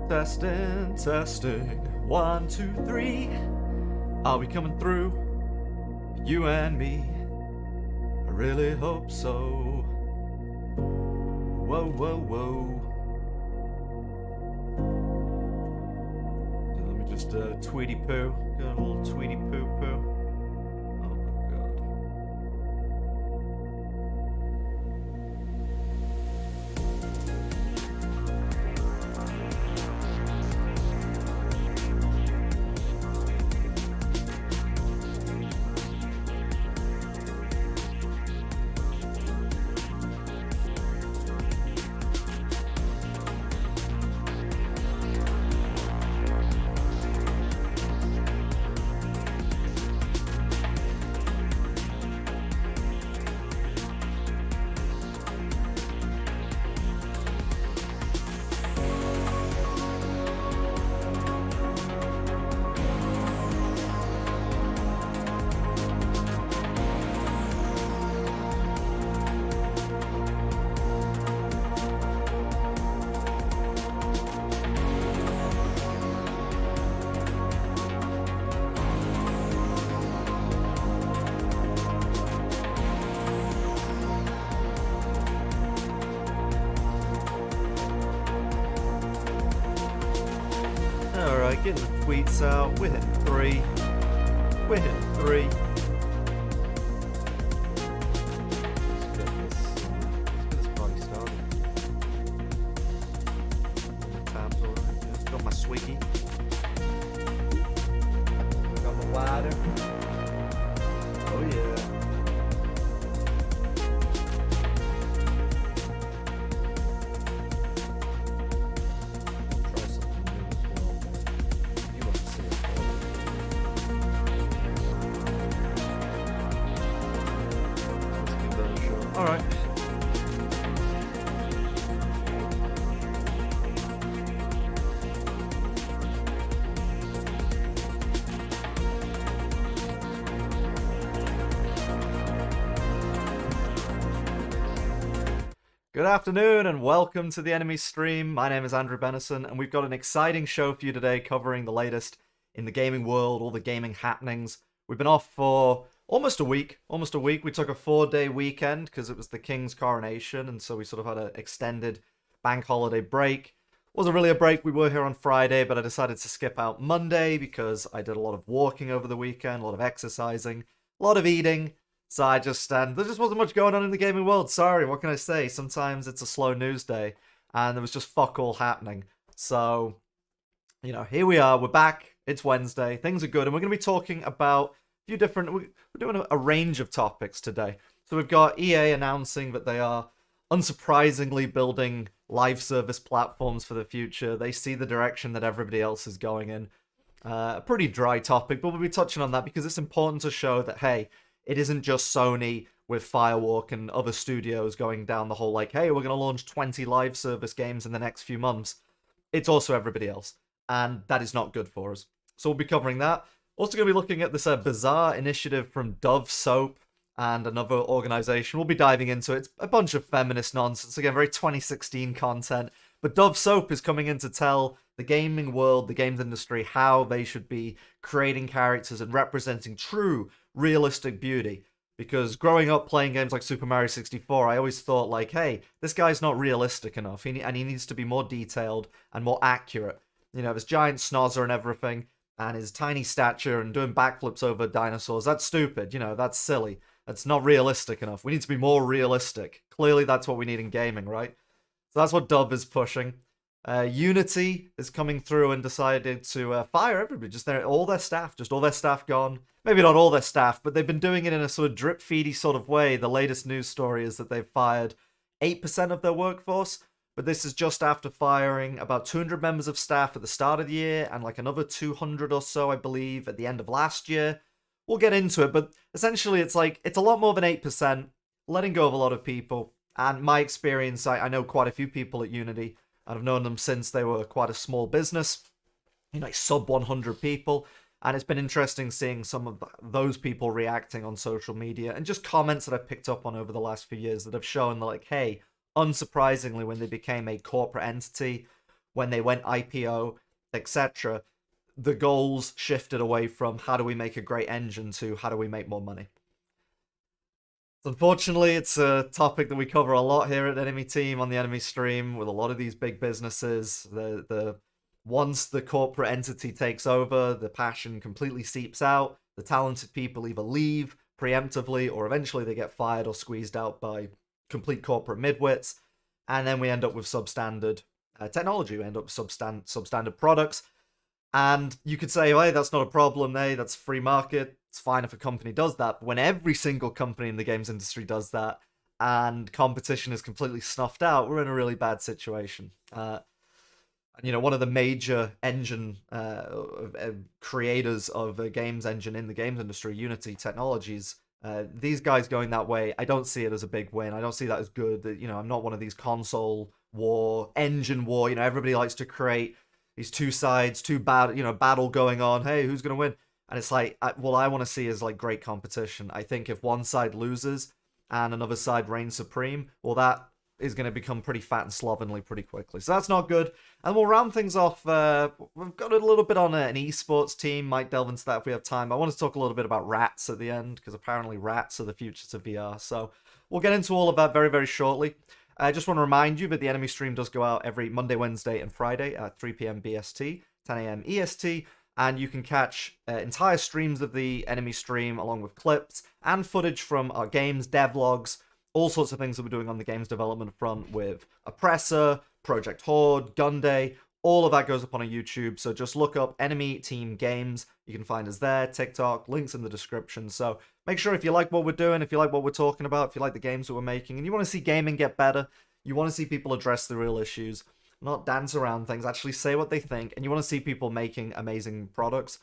Testing, testing. 1, 2, 3. Are we coming through? You and me. I really hope so. Whoa, whoa, whoa. So let me just tweety poo. Got a little tweety poo poo. Oh my god. Alright, getting the tweets out. We're hitting 3. We're hitting 3. Let's get this party started. Tabs alright. Got my swiggy. Got my water. Oh yeah. Alright. Good afternoon and welcome to the Enemy Stream. My name is Andrew Benison and we've got an exciting show for you today covering the latest in the gaming world, all the gaming happenings. We've been off for almost a week. We took a 4-day weekend because it was the King's coronation, and so we sort of had an extended bank holiday break. Wasn't really a break, we were here on Friday, but I decided to skip out Monday because I did a lot of walking over the weekend, a lot of exercising, a lot of eating. So there just wasn't much going on in the gaming world. Sorry, what can I say? Sometimes it's a slow news day, and there was just fuck all happening. So, you know, here we are, we're back, it's Wednesday, things are good, and we're going to be talking about we're doing a range of topics today. So we've got EA announcing that they are unsurprisingly building live service platforms for the future. They see the direction that everybody else is going in. A pretty dry topic, but we'll be touching on that because it's important to show that, hey, it isn't just Sony with Firewalk and other studios going down the whole like, hey, we're going to launch 20 live service games in the next few months. It's also everybody else, and that is not good for us. So we'll be covering that. Also going to be looking at this bizarre initiative from Dove Soap and another organization. We'll be diving into it. It's a bunch of feminist nonsense. Again, very 2016 content. But Dove Soap is coming in to tell the gaming world, the games industry, how they should be creating characters and representing true, realistic beauty. Because growing up playing games like Super Mario 64, I always thought like, hey, this guy's not realistic enough. And he needs to be more detailed and more accurate. You know, this giant snozzer and everything, and his tiny stature and doing backflips over dinosaurs. That's stupid, you know, that's silly. That's not realistic enough. We need to be more realistic. Clearly that's what we need in gaming, right? So that's what Dove is pushing. Unity is coming through and decided to fire everybody. All their staff gone. Maybe not all their staff, but they've been doing it in a sort of drip-feedy sort of way. The latest news story is that they've fired 8% of their workforce. But this is just after firing about 200 members of staff at the start of the year and like another 200 or so, I believe, at the end of last year. We'll get into it, but essentially it's a lot more than 8%, letting go of a lot of people. And my experience, I know quite a few people at Unity, and I've known them since they were quite a small business, you know, like sub 100 people. And it's been interesting seeing some of those people reacting on social media and just comments that I've picked up on over the last few years that have shown that, like, hey, unsurprisingly, when they became a corporate entity when they went IPO, etc., the goals shifted away from how do we make a great engine to how do we make more money. Unfortunately, it's a topic that we cover a lot here at Enemy Team on the Enemy Stream with a lot of these big businesses. The once the corporate entity takes over, the passion completely seeps out. The talented people either leave preemptively or eventually they get fired or squeezed out by complete corporate midwits. And then we end up with substandard technology. We end up with substandard products. And you could say, hey, that's not a problem, hey, that's free market. It's fine if a company does that. But when every single company in the games industry does that and competition is completely snuffed out, we're in a really bad situation. One of the major engine creators of a games engine in the games industry, Unity Technologies, these guys going that way, I don't see it as a big win. I don't see that as good. I'm not one of these console war, engine war. Everybody likes to create these two sides, battle going on. Hey, who's going to win? And it's like, what I want to see is like great competition. I think if one side loses and another side reigns supreme, well, that is going to become pretty fat and slovenly pretty quickly. So that's not good. And we'll round things off. We've got a little bit on an esports team. Might delve into that if we have time. I want to talk a little bit about rats at the end, because apparently rats are the future to VR. So we'll get into all of that very, very shortly. I just want to remind you that the Enemy Stream does go out every Monday, Wednesday, and Friday at 3 p.m. BST, 10 a.m. EST, and you can catch entire streams of the Enemy Stream along with clips and footage from our games, devlogs, all sorts of things that we're doing on the games development front with Oppressor, Project Horde, Gun Day. All of that goes up on YouTube, so just look up Enemy Team Games. You can find us there, TikTok, links in the description. So make sure if you like what we're doing, if you like what we're talking about, if you like the games that we're making, and you want to see gaming get better, you want to see people address the real issues, not dance around things, actually say what they think, and you want to see people making amazing products,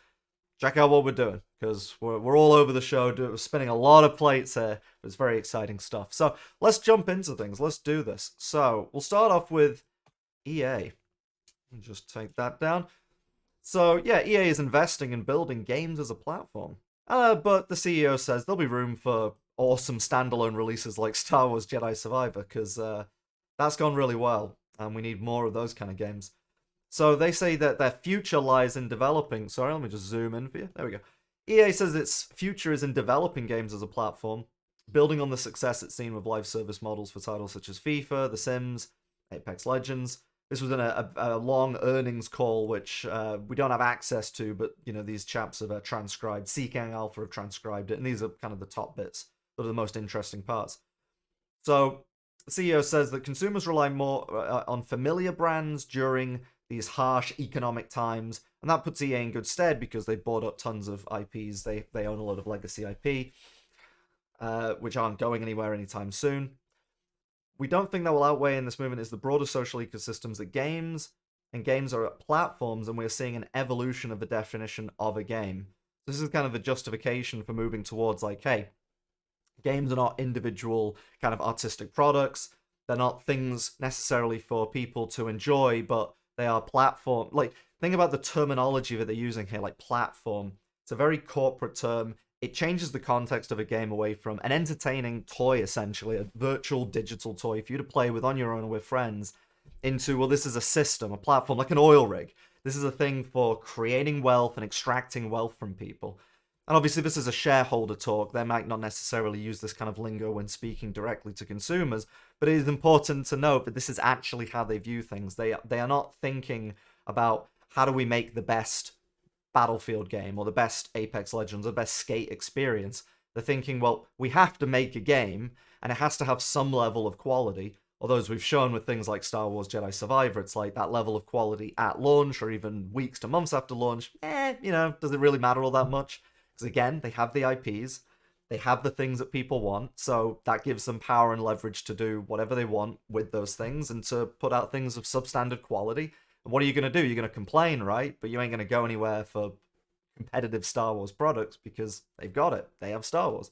check out what we're doing, because we're all over the show, we're spinning a lot of plates here. It's very exciting stuff. So let's jump into things. Let's do this. So we'll start off with EA. Just take that down. So yeah, EA is investing in building games as a platform. But the CEO says there'll be room for awesome standalone releases like Star Wars Jedi Survivor, because that's gone really well, and we need more of those kind of games. So they say that their future lies in developing... Sorry, let me just zoom in for you. There we go. EA says its future is in developing games as a platform, building on the success it's seen with live service models for titles such as FIFA, The Sims, Apex Legends. This was in a long earnings call, which we don't have access to, but these chaps have transcribed. Seeking Alpha have transcribed it, and these are kind of the top bits. That are the most interesting parts. So the CEO says that consumers rely more on familiar brands during these harsh economic times, and that puts EA in good stead because they bought up tons of IPs. They own a lot of legacy IP, which aren't going anywhere anytime soon. We don't think that will outweigh in this movement is the broader social ecosystems that games are platforms, and we're seeing an evolution of the definition of a game. This is kind of the justification for moving towards like, hey, games are not individual kind of artistic products. They're not things necessarily for people to enjoy, but they are platform. Like, think about the terminology that they're using here, like platform. It's a very corporate term. It changes the context of a game away from an entertaining toy, essentially, a virtual digital toy for you to play with on your own or with friends, into, well, this is a system, a platform, like an oil rig. This is a thing for creating wealth and extracting wealth from people. And obviously this is a shareholder talk. They might not necessarily use this kind of lingo when speaking directly to consumers, but it is important to note that this is actually how they view things. They are not thinking about how do we make the best Battlefield game or the best Apex Legends or the best skate experience. They're thinking, well, we have to make a game and it has to have some level of quality. Although, as we've shown with things like Star Wars Jedi Survivor, it's like that level of quality at launch or even weeks to months after launch, does it really matter all that much? Because again, they have the IPs, they have the things that people want, so that gives them power and leverage to do whatever they want with those things and to put out things of substandard quality. And what are you going to do? You're going to complain, right? But you ain't going to go anywhere for competitive Star Wars products because they've got it. They have Star Wars.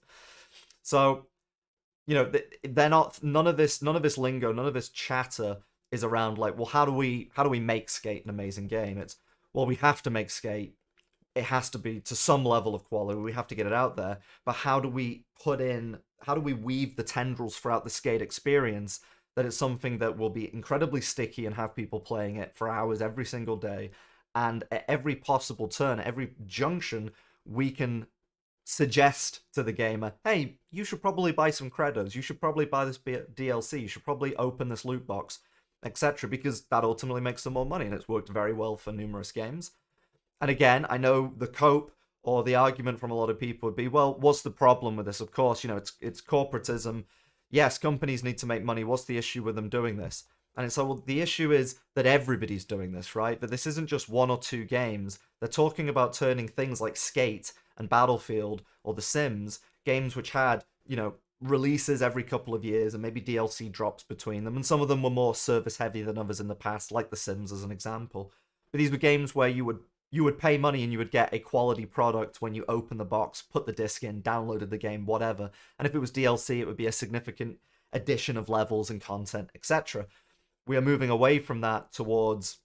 So, they're not, none of this lingo, none of this chatter is around like, well, how do we make Skate an amazing game? It's, well, we have to make Skate. It has to be to some level of quality. We have to get it out there. But how do we weave the tendrils throughout the Skate experience that it's something that will be incredibly sticky and have people playing it for hours every single day. And at every possible turn, at every junction, we can suggest to the gamer, hey, you should probably buy some credos, you should probably buy this DLC, you should probably open this loot box, etc., because that ultimately makes them more money, and it's worked very well for numerous games. And again, I know the cope or the argument from a lot of people would be, well, what's the problem with this? Of course, it's corporatism. Yes, companies need to make money. What's the issue with them doing this? And it's like, well, the issue is that everybody's doing this, right? That this isn't just one or two games. They're talking about turning things like Skate and Battlefield or The Sims, games which had, releases every couple of years and maybe DLC drops between them. And some of them were more service heavy than others in the past, like The Sims as an example. But these were games where you would pay money and you would get a quality product when you open the box, put the disc in, downloaded the game, whatever. And if it was DLC, it would be a significant addition of levels and content, etc. We are moving away from that towards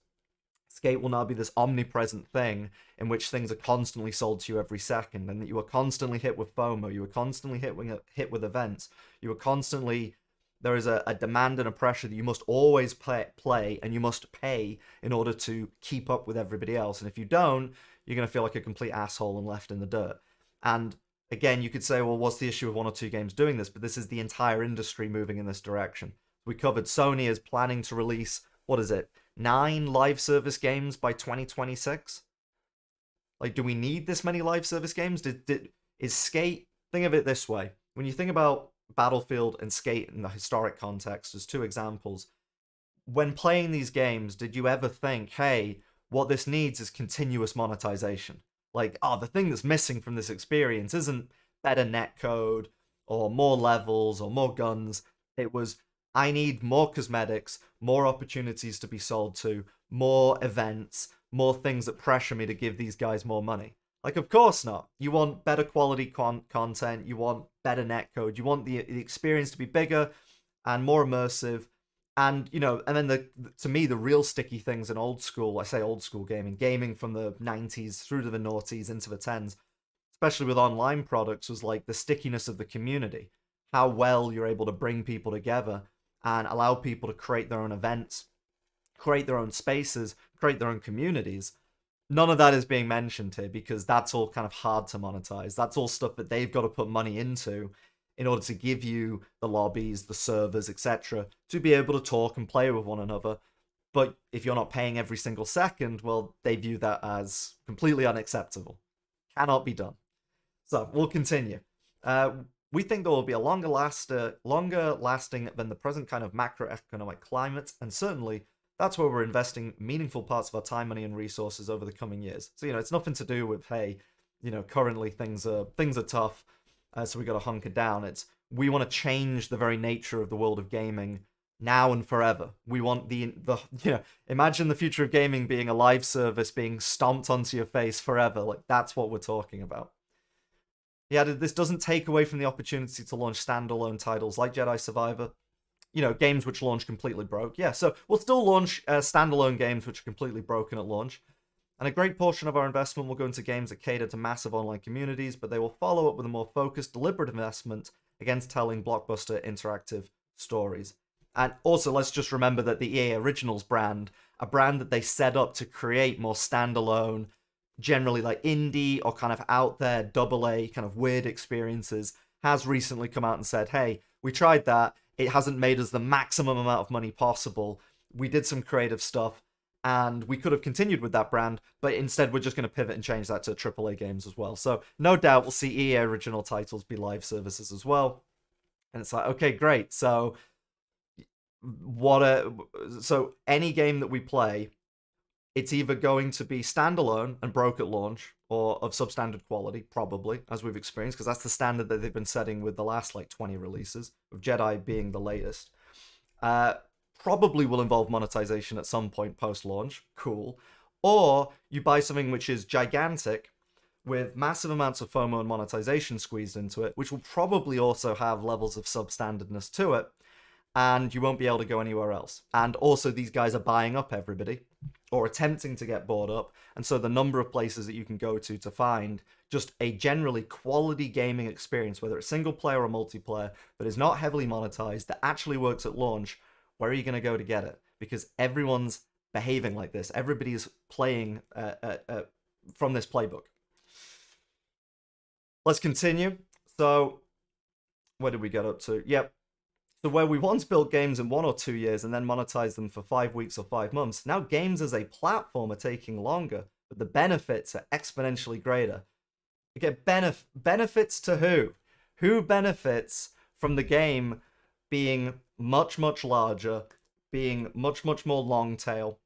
Skate will now be this omnipresent thing in which things are constantly sold to you every second, and that you are constantly hit with FOMO, you are constantly hit with events, you are constantly, there is a demand and a pressure that you must always play and you must pay in order to keep up with everybody else. And if you don't, you're going to feel like a complete asshole and left in the dirt. And again, you could say, well, what's the issue with one or two games doing this? But this is the entire industry moving in this direction. We covered Sony is planning to release, 9 live service games by 2026? Like, do we need this many live service games? Is Skate, think of it this way. When you think about Battlefield and Skate in the historic context as two examples, when playing these games, did you ever think, hey, what this needs is continuous monetization? Like, the thing that's missing from this experience isn't better netcode or more levels or more guns. It was, I need more cosmetics, more opportunities to be sold to, more events, more things that pressure me to give these guys more money. Like, of course not. You want better quality content, you want better netcode, you want the experience to be bigger and more immersive. And, and then to me, the real sticky things in old school, I say old school gaming from the 90s through to the noughties into the 10s, especially with online products, was like the stickiness of the community. How well you're able to bring people together and allow people to create their own events, create their own spaces, create their own communities. None of that is being mentioned here because that's all kind of hard to monetize. That's all stuff that they've got to put money into in order to give you the lobbies, the servers, etc., to be able to talk and play with one another. But if you're not paying every single second, well, they view that as completely unacceptable. Cannot be done. So we'll continue. We think there will be a longer lasting than the present kind of macroeconomic climate, and certainly that's where we're investing meaningful parts of our time, money, and resources over the coming years. So, it's nothing to do with, hey, currently things are tough, so we got to hunker down. It's, we want to change the very nature of the world of gaming now and forever. We want the imagine the future of gaming being a live service being stomped onto your face forever. Like, that's what we're talking about. He added, this doesn't take away from the opportunity to launch standalone titles like Jedi Survivor, games which launch completely broke. Yeah, so we'll still launch standalone games which are completely broken at launch. And a great portion of our investment will go into games that cater to massive online communities, but they will follow up with a more focused, deliberate investment against telling blockbuster interactive stories. And also, let's just remember that the EA Originals brand, a brand that they set up to create more standalone, generally like indie or kind of out there AA kind of weird experiences, has recently come out and said, hey, we tried that, it hasn't made us the maximum amount of money possible, we did some creative stuff and we could have continued with that brand, but instead we're just going to pivot and change that to AAA games as well. So no doubt we'll see EA original titles be live services as well. And it's like, okay, great, so so any game that we play, it's either going to be standalone and broke at launch or of substandard quality, probably, as we've experienced, because that's the standard that they've been setting with the last 20 releases, with Jedi being the latest. Probably will involve monetization at some point post-launch. Cool. Or you buy something which is gigantic with massive amounts of FOMO and monetization squeezed into it, which will probably also have levels of substandardness to it, and you won't be able to go anywhere else. And also these guys are buying up everybody, or attempting to get bought up, and so the number of places that you can go to find just a generally quality gaming experience, whether it's single player or multiplayer, that is not heavily monetized, that actually works at launch, where are you going to go to get it? Because everyone's behaving like this. Everybody's playing from this playbook. Let's continue. So, where did we get up to? Yep. So where we once built games in 1 or 2 years and then monetized them for 5 weeks or 5 months, now games as a platform are taking longer, but the benefits are exponentially greater. You get benefits to who? Who benefits from the game being much, much larger, being much, much more long tail,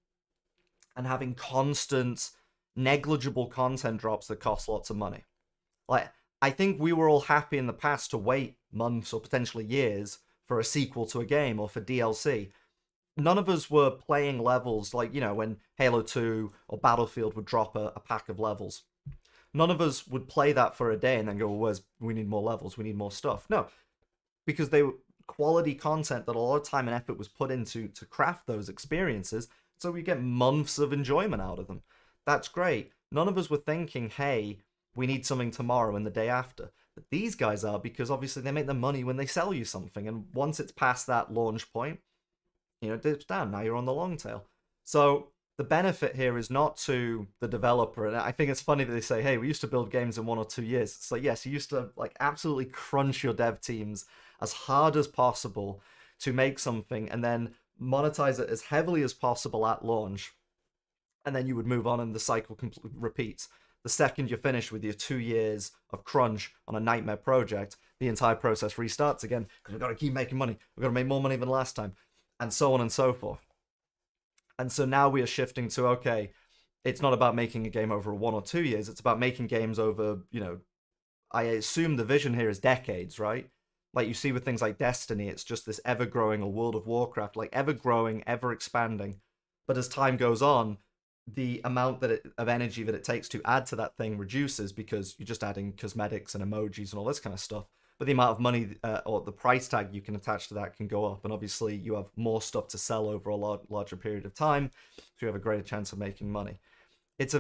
and having constant, negligible content drops that cost lots of money? Like, I think we were all happy in the past to wait months or potentially years for a sequel to a game or for DLC. None of us were playing levels like, when Halo 2 or Battlefield would drop a pack of levels. None of us would play that for a day and then go, well, we need more levels, we need more stuff. No, because they were quality content that a lot of time and effort was put into to craft those experiences, so we get months of enjoyment out of them. That's great. None of us were thinking, hey, we need something tomorrow and the day after. But these guys are, because obviously they make their money when they sell you something, and once it's past that launch point, it dips down. Now you're on the long tail. So the benefit here is not to the developer, and I think it's funny that they say, hey, we used to build games in 1 or 2 years. It's like, yes, you used to absolutely crunch your dev teams as hard as possible to make something and then monetize it as heavily as possible at launch, and then you would move on and the cycle repeats. The second you're finished with your 2 years of crunch on a nightmare project, the entire process restarts again because we've got to keep making money. We've got to make more money than last time, and so on and so forth. And so now we are shifting to, okay, it's not about making a game over 1 or 2 years. It's about making games over, I assume the vision here is decades, right? Like you see with things like Destiny, it's just this ever-growing, or World of Warcraft, like ever-growing, ever-expanding. But as time goes on, the amount of energy that it takes to add to that thing reduces because you're just adding cosmetics and emojis and all this kind of stuff. But the amount of money or the price tag you can attach to that can go up. And obviously you have more stuff to sell over a larger period of time, so you have a greater chance of making money. It's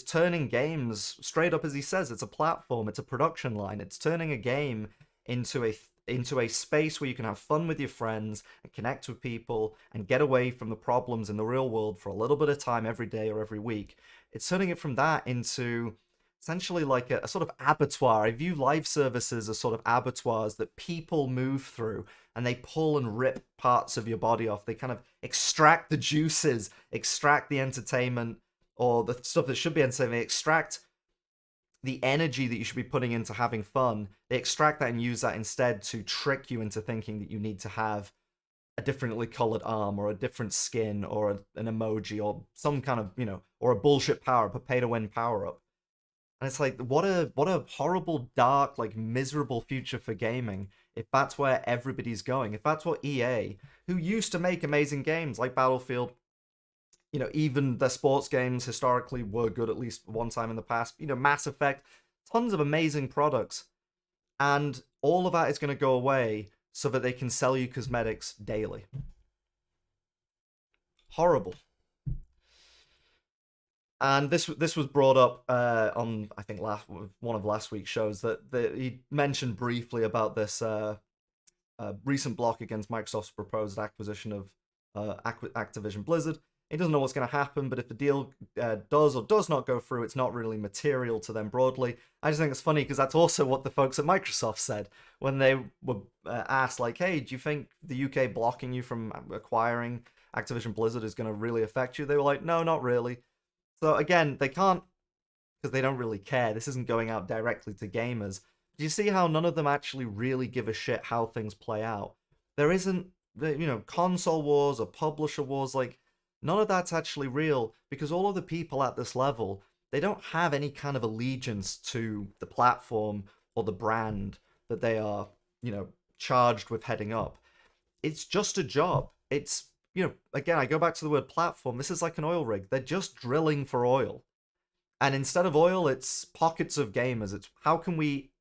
turning games, straight up as he says, it's a platform, it's a production line. It's turning a game into a space where you can have fun with your friends and connect with people and get away from the problems in the real world for a little bit of time every day or every week. It's turning it from that into essentially like a sort of abattoir. I view live services as sort of abattoirs that people move through, and they pull and rip parts of your body off. They kind of extract the juices, extract the entertainment, or the stuff that should be entertainment. They extract the energy that you should be putting into having fun. They extract that and use that instead to trick you into thinking that you need to have a differently colored arm or a different skin or an emoji or some kind of, or a bullshit power-up, a pay-to-win power-up. And it's like, what a horrible, dark, miserable future for gaming if that's where everybody's going. If that's what EA, who used to make amazing games like Battlefield, even their sports games historically were good at least one time in the past, Mass Effect, tons of amazing products. And all of that is going to go away so that they can sell you cosmetics daily. Horrible. And this was brought up on, I think, one of last week's shows, that he mentioned briefly about this recent block against Microsoft's proposed acquisition of Activision Blizzard. He doesn't know what's going to happen, but if the deal does or does not go through, it's not really material to them broadly. I just think it's funny because that's also what the folks at Microsoft said when they were asked, hey, do you think the UK blocking you from acquiring Activision Blizzard is going to really affect you? They were like, no, not really. So again, they can't, because they don't really care. This isn't going out directly to gamers. Do you see how none of them actually really give a shit how things play out? There isn't, console wars or publisher wars, none of that's actually real, because all of the people at this level, they don't have any kind of allegiance to the platform or the brand that they are, charged with heading up. It's just a job. It's, again, I go back to the word platform. This is like an oil rig. They're just drilling for oil. And instead of oil, it's pockets of gamers. It's how can we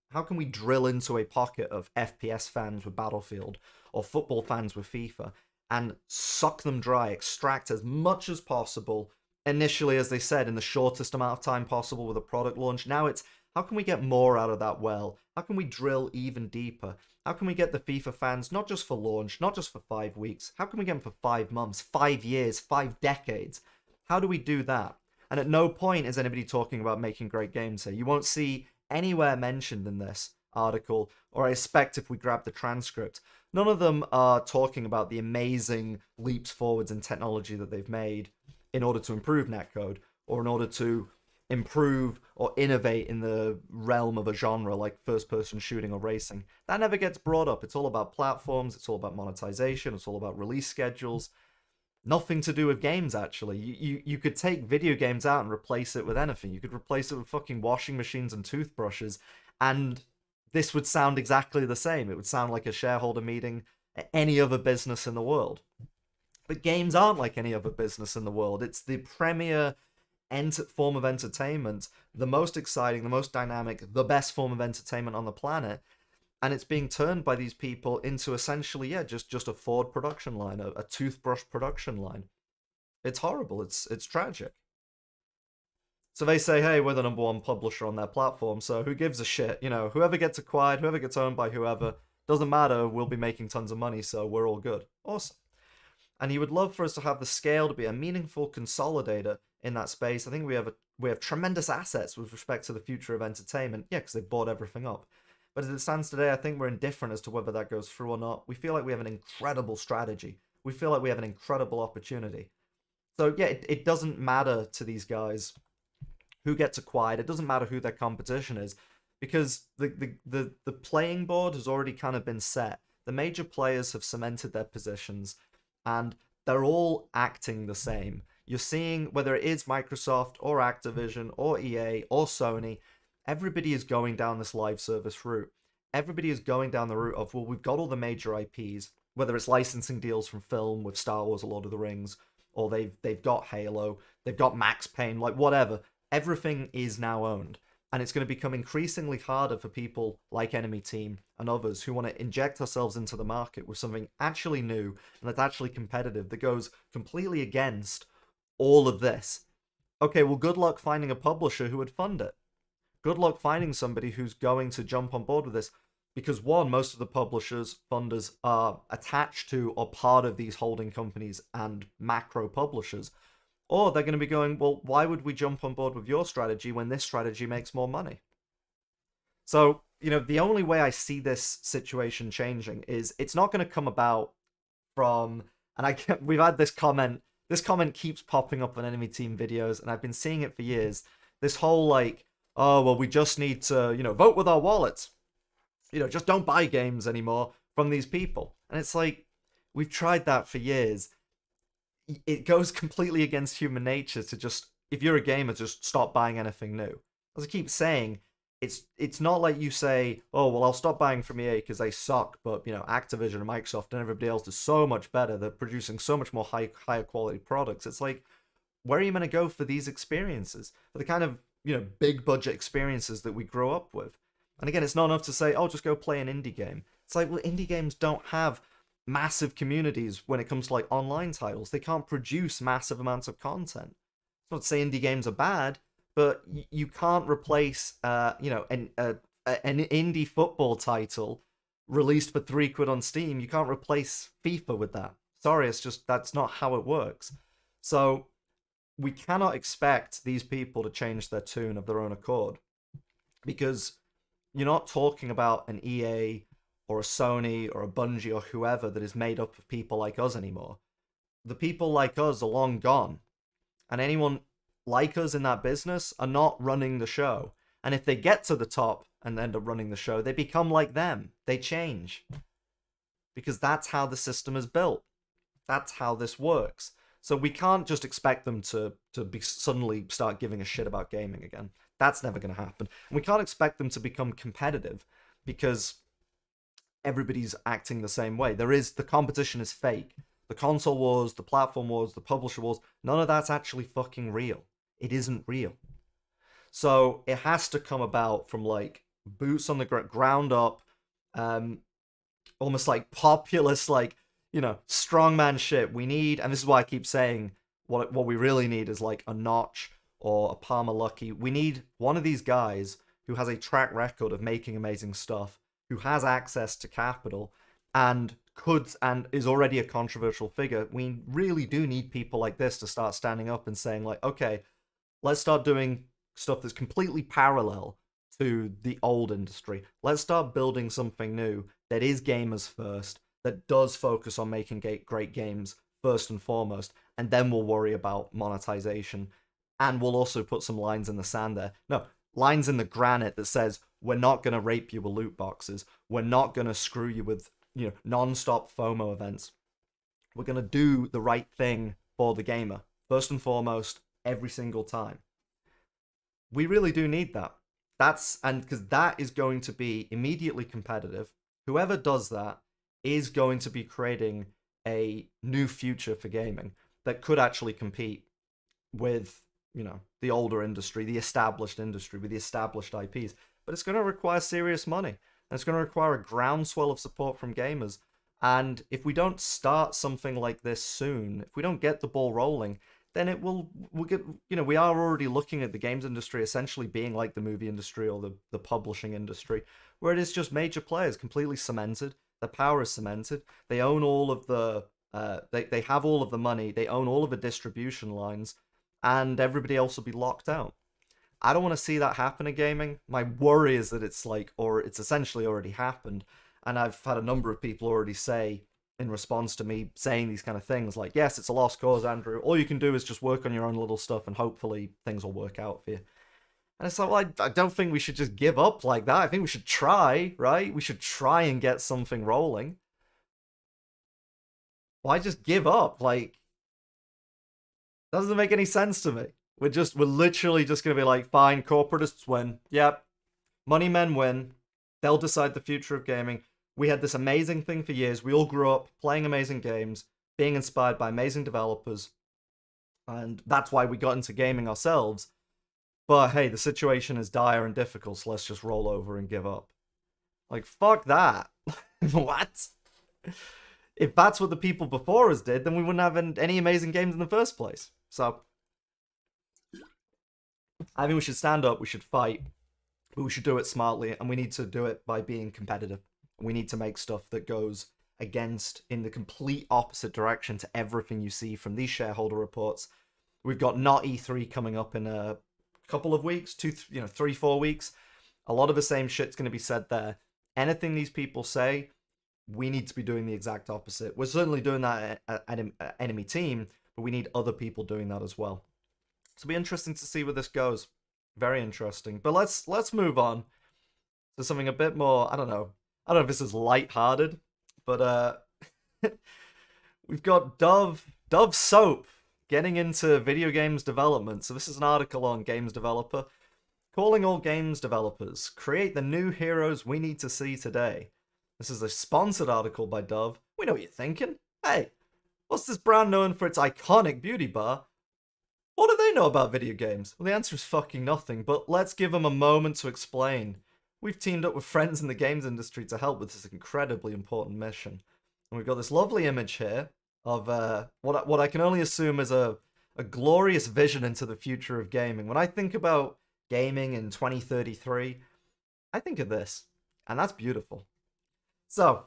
drill into a pocket of FPS fans with Battlefield or football fans with FIFA and suck them dry, extract as much as possible, initially, as they said, in the shortest amount of time possible with a product launch. Now it's, How can we get more out of that well? How can we drill even deeper? How can we get the FIFA fans, not just for launch, not just for 5 weeks? How can we get them for 5 months, 5 years, 5 decades? How do we do that? And at no point is anybody talking about making great games here. You won't see anywhere mentioned in this article, or I expect if we grab the transcript, none of them are talking about the amazing leaps forwards in technology that they've made in order to improve netcode, or in order to improve or innovate in the realm of a genre like first-person shooting or racing. That never gets brought up. It's all about platforms, it's all about monetization, it's all about release schedules. Nothing to do with games, actually. You could take video games out and replace it with anything. You could replace it with fucking washing machines and toothbrushes, and this would sound exactly the same. It would sound like a shareholder meeting at any other business in the world. But games aren't like any other business in the world. It's the premier form of entertainment, the most exciting, the most dynamic, the best form of entertainment on the planet. And it's being turned by these people into essentially, yeah, just a Ford production line, a toothbrush production line. It's horrible. It's tragic. So they say, hey, we're the #1 publisher on their platform, so who gives a shit? You know, whoever gets acquired, whoever gets owned by whoever, doesn't matter, we'll be making tons of money, so we're all good. Awesome. And he would love for us to have the scale to be a meaningful consolidator in that space. I think we have tremendous assets with respect to the future of entertainment. Yeah, because they've bought everything up. But as it stands today, I think we're indifferent as to whether that goes through or not. We feel like we have an incredible strategy. We feel like we have an incredible opportunity. So yeah, it doesn't matter to these guys who gets acquired. It doesn't matter who their competition is, because the playing board has already kind of been set. The major players have cemented their positions, and they're all acting the same. You're seeing, whether it is Microsoft or Activision or EA or Sony, everybody is going down this live service route. Everybody is going down the route of, well, we've got all the major IPs, whether it's licensing deals from film with Star Wars or Lord of the Rings, or they've got Halo, they've got Max Payne, like whatever. Everything is now owned. And it's going to become increasingly harder for people like Enemy Team and others who want to inject ourselves into the market with something actually new and that's actually competitive, that goes completely against all of this. Okay, well, good luck finding a publisher who would fund it. Good luck finding somebody who's going to jump on board with this. Because one, most of the publishers, funders are attached to or part of these holding companies and macro publishers. Or they're going to be going, well, why would we jump on board with your strategy when this strategy makes more money? So, you know, the only way I see this situation changing is it's not going to come about from, and we've had this comment keeps popping up on Enemy Team videos, and I've been seeing it for years. This whole like, oh, well, we just need to, you know, vote with our wallets. You know, just don't buy games anymore from these people. And it's like, we've tried that for years. It goes completely against human nature to just, if you're a gamer, just stop buying anything new. As I keep saying, it's not like you say, oh, well, I'll stop buying from EA because they suck, but, you know, Activision and Microsoft and everybody else is so much better. They're producing so much more higher quality products. It's like, where are you going to go for these experiences? For the kind of, you know, big budget experiences that we grow up with. And again, it's not enough to say, oh, just go play an indie game. It's like, well, indie games don't have massive communities when it comes to like online titles. They can't produce massive amounts of content. It's not to say indie games are bad, but you can't replace you know, an indie football title released for £3 on Steam. You can't replace FIFA with that. Sorry, it's just, that's not how it works. So we cannot expect these people to change their tune of their own accord, because you're not talking about an EA or a Sony or a Bungie or whoever that is made up of people like us anymore. The people like us are long gone. And anyone like us in that business are not running the show. And if they get to the top and end up running the show, they become like them. They change. Because that's how the system is built. That's how this works. So we can't just expect them to suddenly start giving a shit about gaming again. That's never going to happen. And we can't expect them to become competitive, because everybody's acting the same way. The competition is fake. The console wars, the platform wars, the publisher wars, none of that's actually fucking real. It isn't real. So it has to come about from like boots on the ground up, almost like populist, like, you know, strongman shit. We need, and this is why I keep saying what we really need is like a Notch or a Palmer Luckey. We need one of these guys who has a track record of making amazing stuff, who has access to capital, and is already a controversial figure. We really do need people like this to start standing up and saying, like, okay, let's start doing stuff that's completely parallel to the old industry. Let's start building something new that is gamers first, that does focus on making great games first and foremost, and then we'll worry about monetization. And we'll also put some lines in the sand there. No, lines in the granite that says, we're not going to rape you with loot boxes. We're not going to screw you with, non-stop FOMO events. We're going to do the right thing for the gamer, first and foremost, every single time. We really do need that. Because that is going to be immediately competitive. Whoever does that is going to be creating a new future for gaming that could actually compete with, the older industry, the established industry, with the established IPs. But it's going to require serious money. And it's going to require a groundswell of support from gamers. And if we don't start something like this soon, if we don't get the ball rolling, then we'll get, we are already looking at the games industry essentially being like the movie industry or the publishing industry, where it is just major players completely cemented. Their power is cemented. They own all of the, they have all of the money. They own all of the distribution lines, and everybody else will be locked out. I don't want to see that happen in gaming. My worry is that it's essentially already happened. And I've had a number of people already say, in response to me saying these kind of things, like, yes, it's a lost cause, Andrew. All you can do is just work on your own little stuff and hopefully things will work out for you. And it's like, well, I don't think we should just give up like that. I think we should try, right? We should try and get something rolling. Why just give up? Like, doesn't make any sense to me. We're literally just going to be like, fine, corporatists win. Yep. Money men win. They'll decide the future of gaming. We had this amazing thing for years. We all grew up playing amazing games, being inspired by amazing developers. And that's why we got into gaming ourselves. But hey, the situation is dire and difficult, so let's just roll over and give up. Like, fuck that. What? If that's what the people before us did, then we wouldn't have any amazing games in the first place. So, I think we should stand up, we should fight, but we should do it smartly, and we need to do it by being competitive. We need to make stuff that goes in the complete opposite direction to everything you see from these shareholder reports. We've got not E3 coming up in a couple of weeks, 3-4 weeks. A lot of the same shit's going to be said there. Anything these people say, we need to be doing the exact opposite. We're certainly doing that at Enemy Team, but we need other people doing that as well. So it'll be interesting to see where this goes. Very interesting. But let's move on to something a bit more, I don't know if this is lighthearted, but we've got Dove Soap getting into video games development. So this is an article on Games Developer, calling all games developers, create the new heroes we need to see today. This is a sponsored article by Dove. We know what you're thinking. Hey, what's this brand known for its iconic beauty bar? What do they know about video games? Well, the answer is fucking nothing, but let's give them a moment to explain. We've teamed up with friends in the games industry to help with this incredibly important mission. And we've got this lovely image here of what I can only assume is a glorious vision into the future of gaming. When I think about gaming in 2033, I think of this, and that's beautiful. So,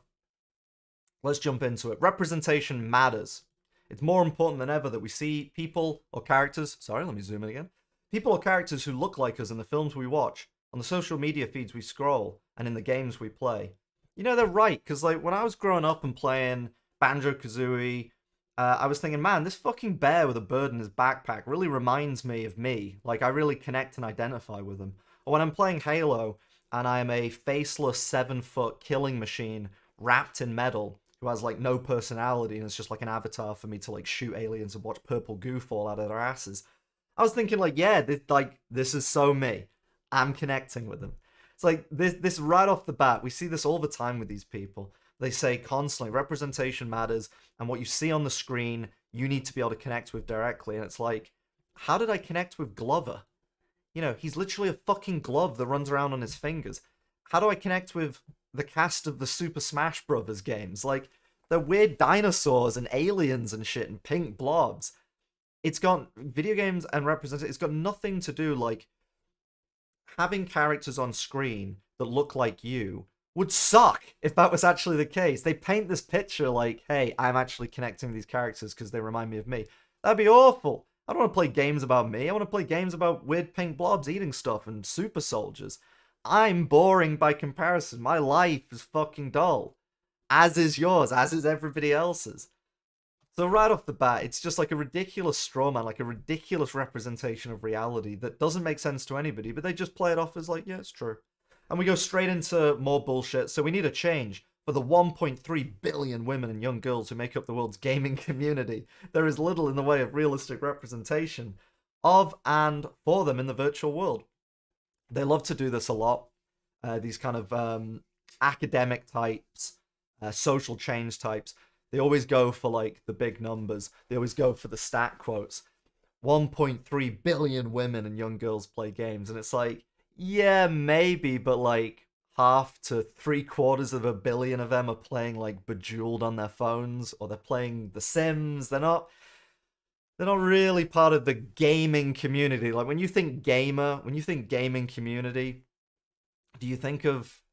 let's jump into it. Representation matters. It's more important than ever that we see people or characters, sorry, let me zoom in again, people or characters who look like us in the films we watch, on the social media feeds we scroll, and in the games we play. They're right, because like when I was growing up and playing Banjo-Kazooie, I was thinking, man, this fucking bear with a bird in his backpack really reminds me of me. Like, I really connect and identify with him. Or when I'm playing Halo, and I am a faceless 7-foot killing machine wrapped in metal, who has like no personality and it's just like an avatar for me to like shoot aliens and watch purple goo fall out of their asses. I was thinking like, yeah, this is so me. I'm connecting with them. It's like this right off the bat. We see this all the time with these people. They say constantly, representation matters, and what you see on the screen, you need to be able to connect with directly. And it's like, how did I connect with Glover? He's literally a fucking glove that runs around on his fingers. How do I connect with the cast of the Super Smash Brothers games? Like, they're weird dinosaurs and aliens and shit and pink blobs. It's got video games and representation. It's got nothing to do, like, having characters on screen that look like you would suck if that was actually the case. They paint this picture like, hey, I'm actually connecting with these characters because they remind me of me. That'd be awful. I don't want to play games about me. I want to play games about weird pink blobs eating stuff and super soldiers. I'm boring by comparison. My life is fucking dull. As is yours, as is everybody else's. So right off the bat, it's just like a ridiculous straw man, like a ridiculous representation of reality that doesn't make sense to anybody, but they just play it off as like, yeah, it's true. And we go straight into more bullshit, so we need a change. For the 1.3 billion women and young girls who make up the world's gaming community, there is little in the way of realistic representation of and for them in the virtual world. They love to do this a lot. These kind of academic types, social change types. They always go for like the big numbers. They always go for the stat quotes. 1.3 billion women and young girls play games, and it's like, yeah, maybe, but like half to 3/4 of a billion of them are playing like Bejeweled on their phones, or they're playing The Sims. They're not really part of the gaming community. Like when you think gamer, when you think gaming community, do you think of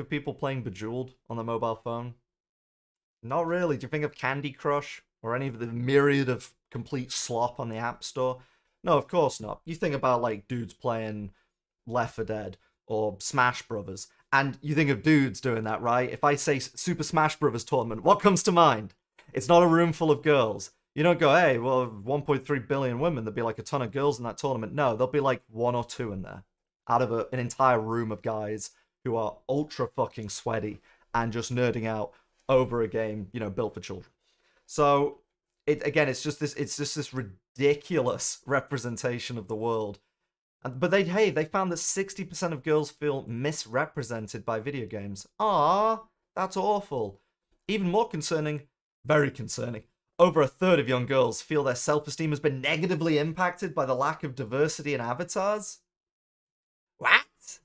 people playing Bejeweled on the mobile phone? Not really. Do you think of Candy Crush or any of the myriad of complete slop on the App Store? No, of course not. You think about like dudes playing Left 4 Dead or Smash Brothers, and you think of dudes doing that, right? If I say Super Smash Brothers tournament, what comes to mind? It's not a room full of girls. You don't go, hey, well, 1.3 billion women, there'll be like a ton of girls in that tournament. No, there'll be like one or two in there out of an entire room of guys who are ultra fucking sweaty and just nerding out over a game, built for children. So it's just this ridiculous representation of the world. But they found that 60% of girls feel misrepresented by video games. Ah, that's awful. Even more concerning, very concerning. Over a third of young girls feel their self-esteem has been negatively impacted by the lack of diversity in avatars. What?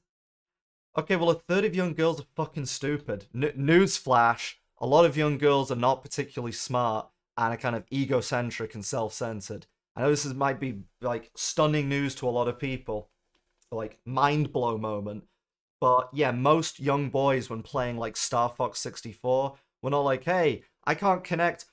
Okay, well, a third of young girls are fucking stupid. Newsflash, a lot of young girls are not particularly smart and are kind of egocentric and self-centered. I know this might be like stunning news to a lot of people, like mind blow moment. But yeah, most young boys when playing like Star Fox 64 were not like, hey, I can't connect.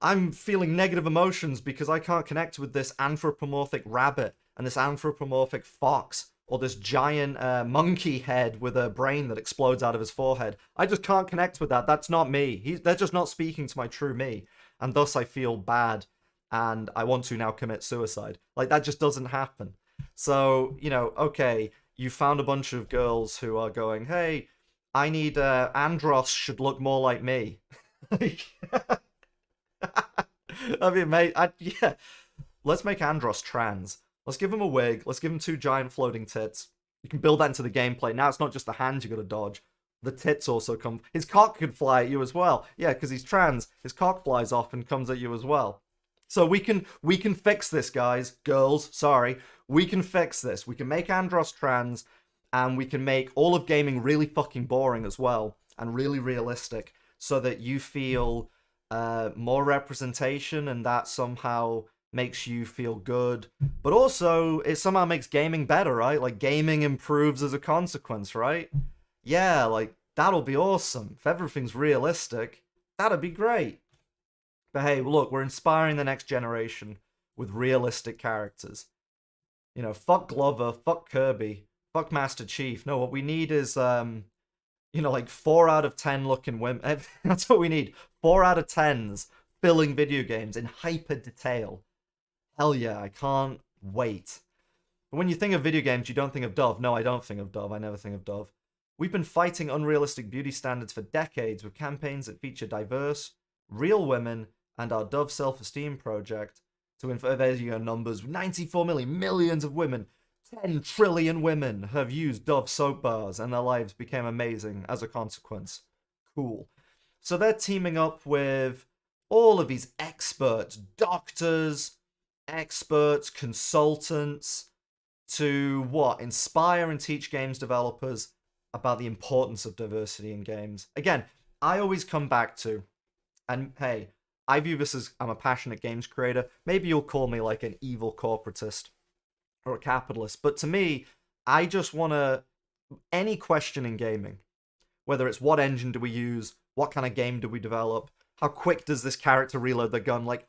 I'm feeling negative emotions because I can't connect with this anthropomorphic rabbit and this anthropomorphic fox or this giant monkey head with a brain that explodes out of his forehead. I just can't connect with that. That's not me. They're just not speaking to my true me. And thus I feel bad and I want to now commit suicide. Like, that just doesn't happen. So, okay, you found a bunch of girls who are going, hey, I need, Andros should look more like me. I mean, mate, yeah. Let's make Andros trans. Let's give him a wig. Let's give him 2 giant floating tits. You can build that into the gameplay. Now it's not just the hands you gotta dodge. The tits also come. His cock could fly at you as well. Yeah, because he's trans. His cock flies off and comes at you as well. So we can fix this, guys. Girls, sorry. We can fix this. We can make Andros trans, and we can make all of gaming really fucking boring as well, and really realistic, so that you feel more representation, and that somehow makes you feel good. But also, it somehow makes gaming better, right? Like, gaming improves as a consequence, right? Yeah, like, that'll be awesome. If everything's realistic, that'd be great. But hey, look, we're inspiring the next generation with realistic characters. Fuck Glover, fuck Kirby, fuck Master Chief. No, what we need is, like 4 out of 10 looking women. That's what we need. 4 out of 10s filling video games in hyper detail. Hell yeah, I can't wait. But when you think of video games, you don't think of Dove. No, I don't think of Dove. I never think of Dove. We've been fighting unrealistic beauty standards for decades with campaigns that feature diverse, real women, and our Dove Self-Esteem project. To there's your numbers. 94 million, millions of women. 10 trillion women have used Dove soap bars and their lives became amazing as a consequence. Cool. So they're teaming up with all of these experts, doctors, experts, consultants, to what? Inspire and teach games developers about the importance of diversity in games. Again, I always come back to, and hey, I view this as I'm a passionate games creator. Maybe you'll call me like an evil corporatist or a capitalist, but to me, I just want to, any question in gaming, whether it's what engine do we use, what kind of game do we develop, how quick does this character reload their gun, like,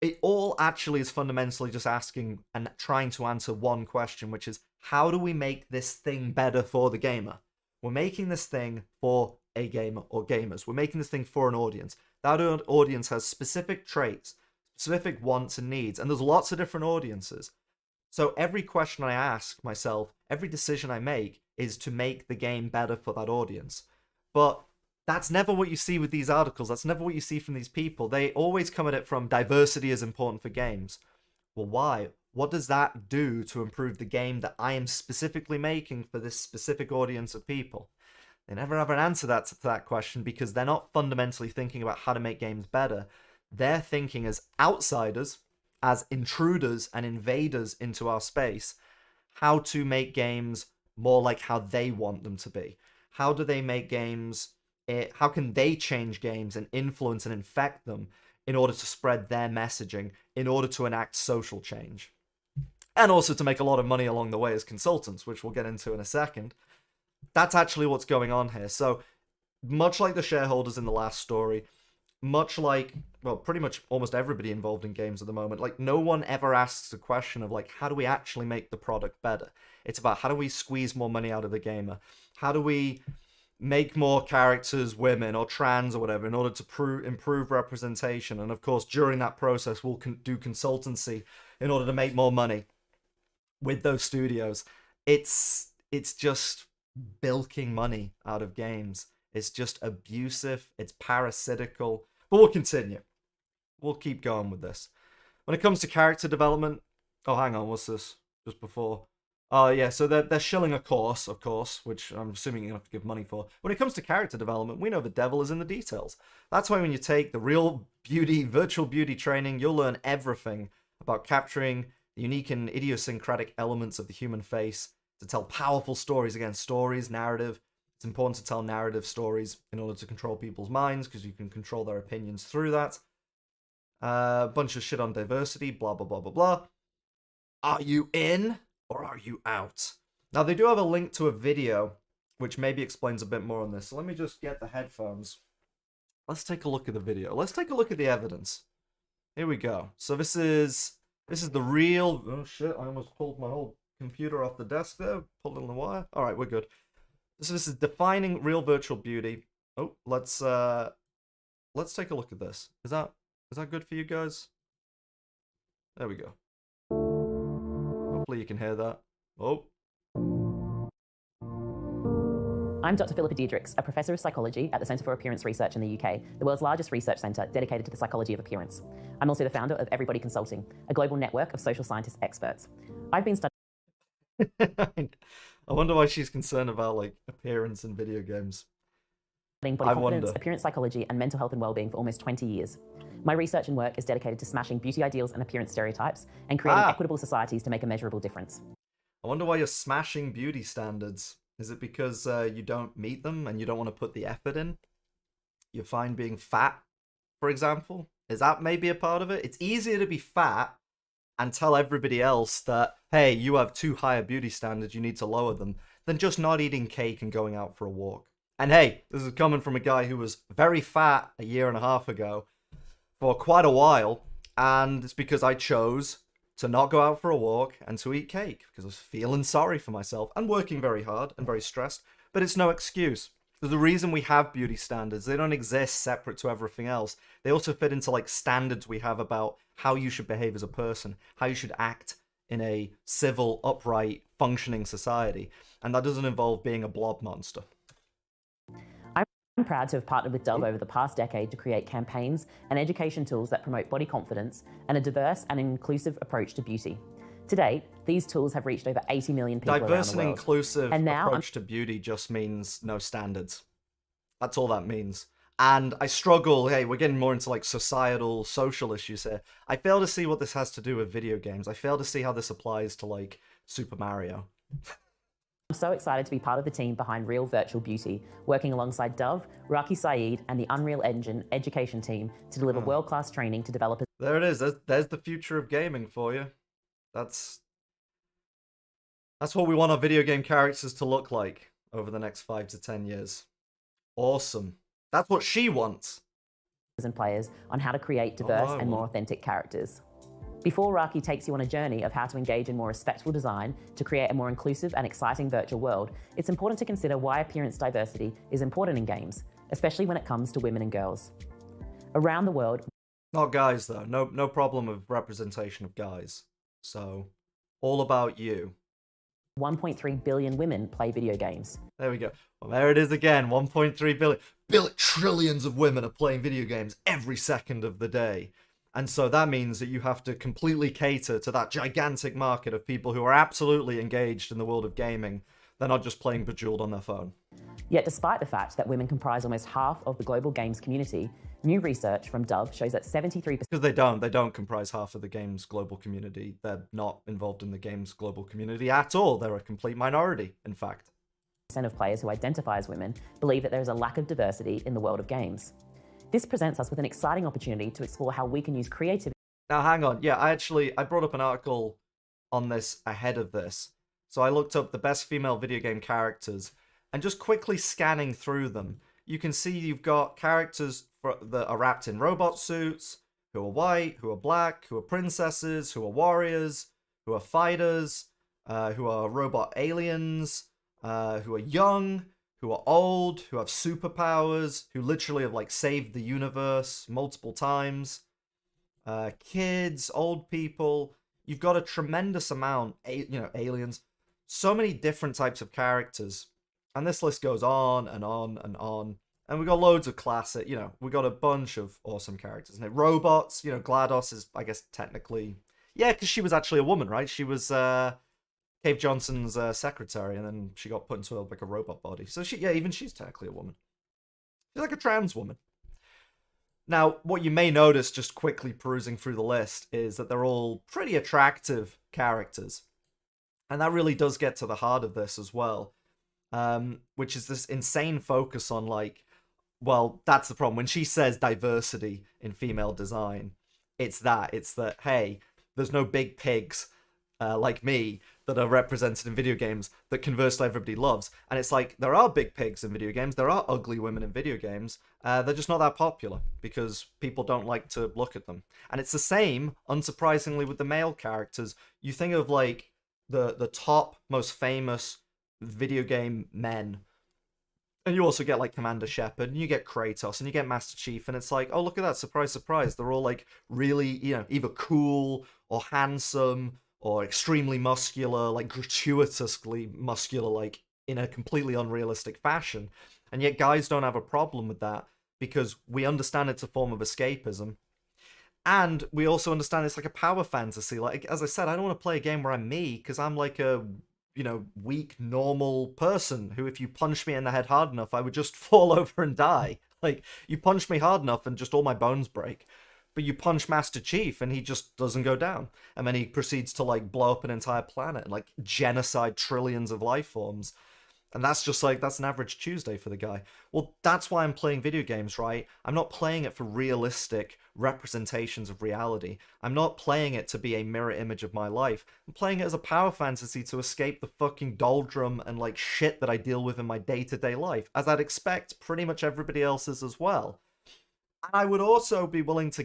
it all actually is fundamentally just asking and trying to answer one question, which is, how do we make this thing better for the gamer? We're making this thing for a gamer or gamers. We're making this thing for an audience. That audience has specific traits, specific wants and needs, and there's lots of different audiences. So every question I ask myself, every decision I make is to make the game better for that audience. But that's never what you see with these articles. That's never what you see from these people. They always come at it from diversity is important for games. Well, why? What does that do to improve the game that I am specifically making for this specific audience of people? They never have an answer to that question because they're not fundamentally thinking about how to make games better. They're thinking as outsiders, as intruders and invaders into our space, how to make games more like how they want them to be. How do they make games? How can they change games and influence and infect them in order to spread their messaging, in order to enact social change? And also to make a lot of money along the way as consultants, which we'll get into in a second. That's actually what's going on here. So, much like the shareholders in the last story, much like, well, pretty much almost everybody involved in games at the moment, like, no one ever asks the question of, like, how do we actually make the product better? It's about how do we squeeze more money out of the gamer? How do we make more characters women or trans or whatever in order to improve representation? And of course, during that process, we'll do consultancy in order to make more money with those studios. It's just bilking money out of games. It's just abusive. It's parasitical. But we'll continue. We'll keep going with this. When it comes to character development, oh, hang on, what's this? Just before. Oh, yeah, so they're shilling a course, of course, which I'm assuming you're going to have to give money for. When it comes to character development, we know the devil is in the details. That's why when you take the real beauty, virtual beauty training, you'll learn everything about capturing the unique and idiosyncratic elements of the human face to tell powerful stories. Again, stories, narrative. It's important to tell narrative stories in order to control people's minds because you can control their opinions through that. A bunch of shit on diversity, blah, blah, blah, blah, blah. Are you in or are you out? Now, they do have a link to a video which maybe explains a bit more on this. So let me just get the headphones. Let's take a look at the video. Let's take a look at the evidence. Here we go. So this is the real... Oh, shit. I almost pulled my whole computer off the desk there. Pulled it on the wire. All right, we're good. So this is defining real virtual beauty. Oh, let's take a look at this. Is that good for you guys? There we go. Hopefully you can hear that. Oh. I'm Dr. Philippa Diedrichs, a professor of psychology at the Centre for Appearance Research in the UK, the world's largest research centre dedicated to the psychology of appearance. I'm also the founder of Everybody Consulting, a global network of social scientist experts. I've been I wonder why she's concerned about, like, appearance in video games. studying body confidence, appearance psychology, and mental health and well-being for almost 20 years. My research and work is dedicated to smashing beauty ideals and appearance stereotypes and creating equitable societies to make a measurable difference. I wonder why you're smashing beauty standards. Is it because you don't meet them and you don't want to put the effort in? You find being fat, for example? Is that maybe a part of it? It's easier to be fat and tell everybody else that, hey, you have too high a beauty standards, you need to lower them, than just not eating cake and going out for a walk. And hey, this is coming from a guy who was very fat a year and a half ago for quite a while, and it's because I chose to not go out for a walk and to eat cake because I was feeling sorry for myself and working very hard and very stressed. But it's no excuse. There's a reason we have beauty standards. They don't exist separate to everything else. They also fit into, like, standards we have about how you should behave as a person, how you should act in a civil, upright, functioning society. And that doesn't involve being a blob monster. I'm proud to have partnered with Dove over the past decade to create campaigns and education tools that promote body confidence and a diverse and inclusive approach to beauty. To date, these tools have reached over 80 million people around the world. Diverse and inclusive approach to beauty just means no standards. That's all that means. And I struggle, hey, we're getting more into, like, societal, social issues here. I fail to see what this has to do with video games. I fail to see how this applies to, like, Super Mario. I'm so excited to be part of the team behind Real Virtual Beauty, working alongside Dove, Raki Saeed, and the Unreal Engine education team to deliver world-class training to developers. There it is. There's the future of gaming for you. That's That's what we want our video game characters to look like over the next 5 to 10 years. Awesome. That's what she wants. And players on how to create diverse and more authentic characters. Before Raki takes you on a journey of how to engage in more respectful design to create a more inclusive and exciting virtual world, it's important to consider why appearance diversity is important in games, especially when it comes to women and girls. Around the world... Not guys, though. No problem of representation of guys. So, all about you. 1.3 billion women play video games. There we go. Well, there it is again. 1.3 billion. Trillions of women are playing video games every second of the day. And so that means that you have to completely cater to that gigantic market of people who are absolutely engaged in the world of gaming. They're not just playing Bejeweled on their phone. Yet despite the fact that women comprise almost half of the global games community, new research from Dove shows that 73%... Because they don't comprise half of the games global community. They're not involved in the games global community at all. They're a complete minority, in fact. ...of players who identify as women believe that there is a lack of diversity in the world of games. This presents us with an exciting opportunity to explore how we can use creativity... Now, hang on. Yeah, I brought up an article on this ahead of this. So I looked up the best female video game characters, and just quickly scanning through them, you can see you've got characters that are wrapped in robot suits, who are white, who are black, who are princesses, who are warriors, who are fighters, who are robot aliens, who are young, who are old, who have superpowers, who literally have like saved the universe multiple times, kids, old people. You've got a tremendous amount, aliens, so many different types of characters, and this list goes on and on and on. And we got loads of classic, we got a bunch of awesome characters. And robots, GLaDOS is, I guess, technically, yeah, because she was actually a woman, right? She was Cave Johnson's secretary, and then she got put into like a robot body. So even she's technically a woman. She's like a trans woman. Now, what you may notice just quickly perusing through the list is that they're all pretty attractive characters. And that really does get to the heart of this as well, which is this insane focus on well, that's the problem. When she says diversity in female design, it's that, hey, there's no big pigs like me that are represented in video games that conversely everybody loves. And it's like, there are big pigs in video games, there are ugly women in video games, they're just not that popular because people don't like to look at them. And it's the same, unsurprisingly, with the male characters. You think of like the top most famous video game men, and you also get like Commander Shepard, and you get Kratos, and you get Master Chief, and it's like, oh, look at that, surprise, surprise. They're all like really, either cool or handsome or extremely muscular, like gratuitously muscular, like in a completely unrealistic fashion. And yet guys don't have a problem with that because we understand it's a form of escapism. And we also understand it's like a power fantasy. Like, as I said, I don't want to play a game where I'm me because I'm like a, weak, normal person who, if you punch me in the head hard enough, I would just fall over and die. Like, you punch me hard enough and just all my bones break. But you punch Master Chief and he just doesn't go down. And then he proceeds to, like, blow up an entire planet and, like, genocide trillions of life forms. And that's just like, that's an average Tuesday for the guy. Well, that's why I'm playing video games, right? I'm not playing it for realistic representations of reality. I'm not playing it to be a mirror image of my life. I'm playing it as a power fantasy to escape the fucking doldrum and like shit that I deal with in my day-to-day life, as I'd expect pretty much everybody else's as well. And I would also be willing to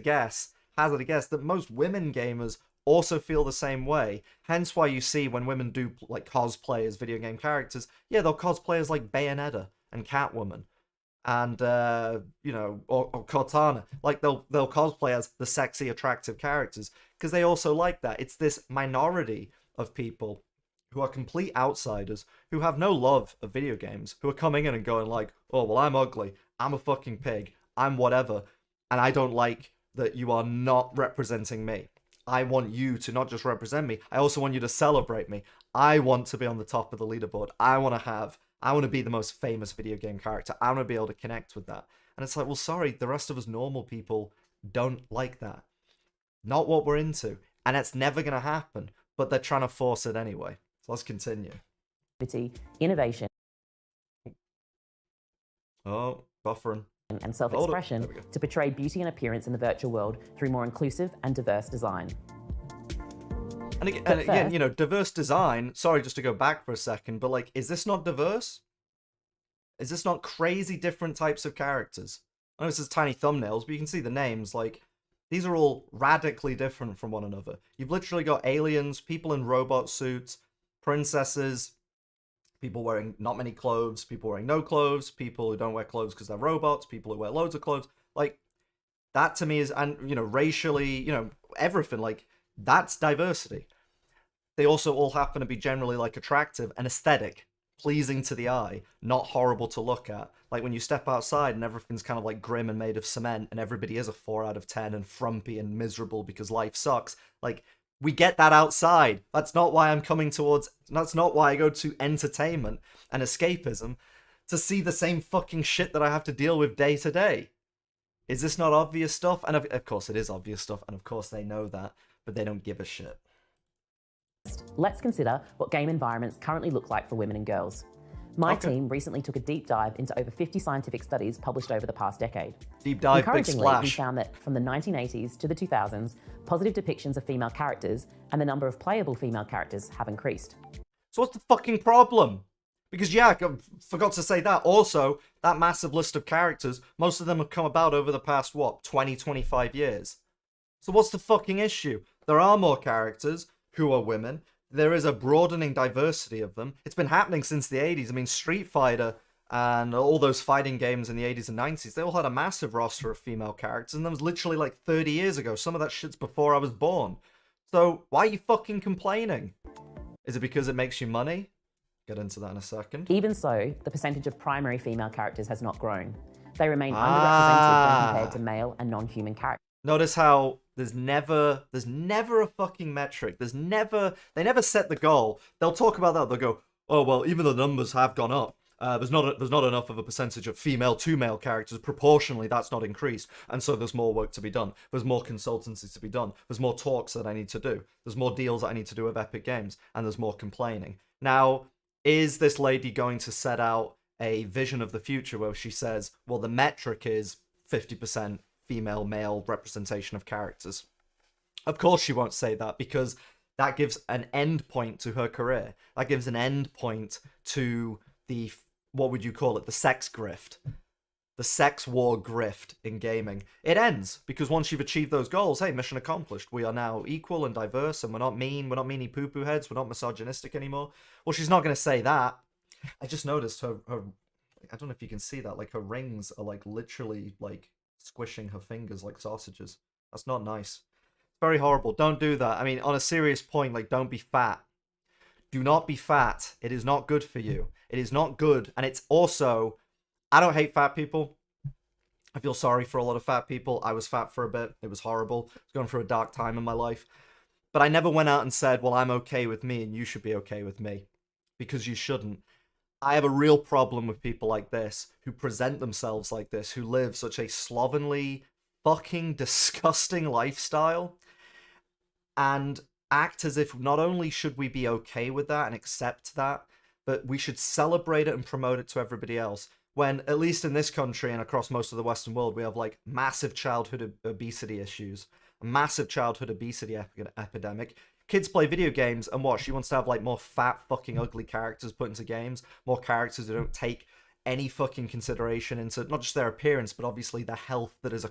hazard a guess, that most women gamers also feel the same way. Hence why you see when women do like cosplay as video game characters, yeah, they'll cosplay as like Bayonetta and Catwoman and or Cortana. Like they'll cosplay as the sexy, attractive characters because they also like that. It's this minority of people who are complete outsiders, who have no love of video games, who are coming in and going like, oh, well, I'm ugly, I'm a fucking pig, I'm whatever, and I don't like that you are not representing me. I want you to not just represent me, I also want you to celebrate me. I want to be on the top of the leaderboard. I want to be the most famous video game character. I want to be able to connect with that. And it's like, well, sorry, the rest of us normal people don't like that. Not what we're into. And it's never going to happen, but they're trying to force it anyway. So let's continue. Innovation. Oh, buffering. And self-expression to portray beauty and appearance in the virtual world through more inclusive and diverse design. And again, you know, diverse design, sorry, just to go back for a second, but like, is this not diverse? Is this not crazy different types of characters? I know this is tiny thumbnails, but you can see the names, like, these are all radically different from one another. You've literally got aliens, people in robot suits, princesses, people wearing not many clothes, people wearing no clothes, people who don't wear clothes because they're robots, people who wear loads of clothes. Like, that to me is, and, you know, racially, you know, everything, like, that's diversity. They also all happen to be generally, like, attractive and aesthetic, pleasing to the eye, not horrible to look at. Like when you step outside and everything's kind of like grim and made of cement and everybody is a 4 out of 10 and frumpy and miserable because life sucks. Like, we get that outside. That's not why I'm coming towards, that's not why I go to entertainment and escapism, to see the same fucking shit that I have to deal with day to day. Is this not obvious stuff? And of course it is obvious stuff, and of course they know that, but they don't give a shit. Let's consider what game environments currently look like for women and girls. My team recently took a deep dive into over 50 scientific studies published over the past decade. Deep dive, big splash. We found that from the 1980s to the 2000s, positive depictions of female characters and the number of playable female characters have increased. So what's the fucking problem? Because, yeah, I forgot to say that. Also, that massive list of characters, most of them have come about over the past, 20, 25 years. So what's the fucking issue? There are more characters who are women. There is a broadening diversity of them. It's been happening since the 80s. I mean, Street Fighter and all those fighting games in the 80s and 90s, they all had a massive roster of female characters, and that was literally like 30 years ago. Some of that shit's before I was born. So why are you fucking complaining? Is it because it makes you money? Get into that in a second. Even so, the percentage of primary female characters has not grown. They remain underrepresented when compared to male and non-human characters. Notice how there's never a fucking metric. They never set the goal. They'll talk about that. They'll go, oh, well, even though the numbers have gone up, there's not enough of a percentage of female to male characters. Proportionally, that's not increased. And so there's more work to be done. There's more consultancy to be done. There's more talks that I need to do. There's more deals that I need to do with Epic Games. And there's more complaining. Now, is this lady going to set out a vision of the future where she says, well, the metric is 50% female male representation of characters? Of course she won't say that, because that gives an end point to her career. That gives an end point to the, what would you call it, the sex grift, the sex war grift in gaming. It ends because once you've achieved those goals, hey, mission accomplished. We are now equal and diverse, and we're not meanie poo-poo heads, we're not misogynistic anymore. Well, she's not going to say that. I just noticed her, I don't know if you can see that, like her rings are like literally like squishing her fingers like sausages. That's not nice. It's very horrible. Don't do that. I mean, on a serious point, like, don't be fat. Do not be fat. It is not good for you. It is not good. And it's also, I don't hate fat people. I feel sorry for a lot of fat people. I was fat for a bit. It was horrible. I was going through a dark time in my life. But I never went out and said, well, I'm okay with me and you should be okay with me. Because you shouldn't. I have a real problem with people like this, who present themselves like this, who live such a slovenly, fucking disgusting lifestyle, and act as if not only should we be okay with that and accept that, but we should celebrate it and promote it to everybody else. When, at least in this country and across most of the Western world, we have like massive childhood obesity issues, a massive childhood obesity epidemic. Kids play video games, and what? She wants to have like more fat, fucking ugly characters put into games, more characters who don't take any fucking consideration into not just their appearance, but obviously their health that is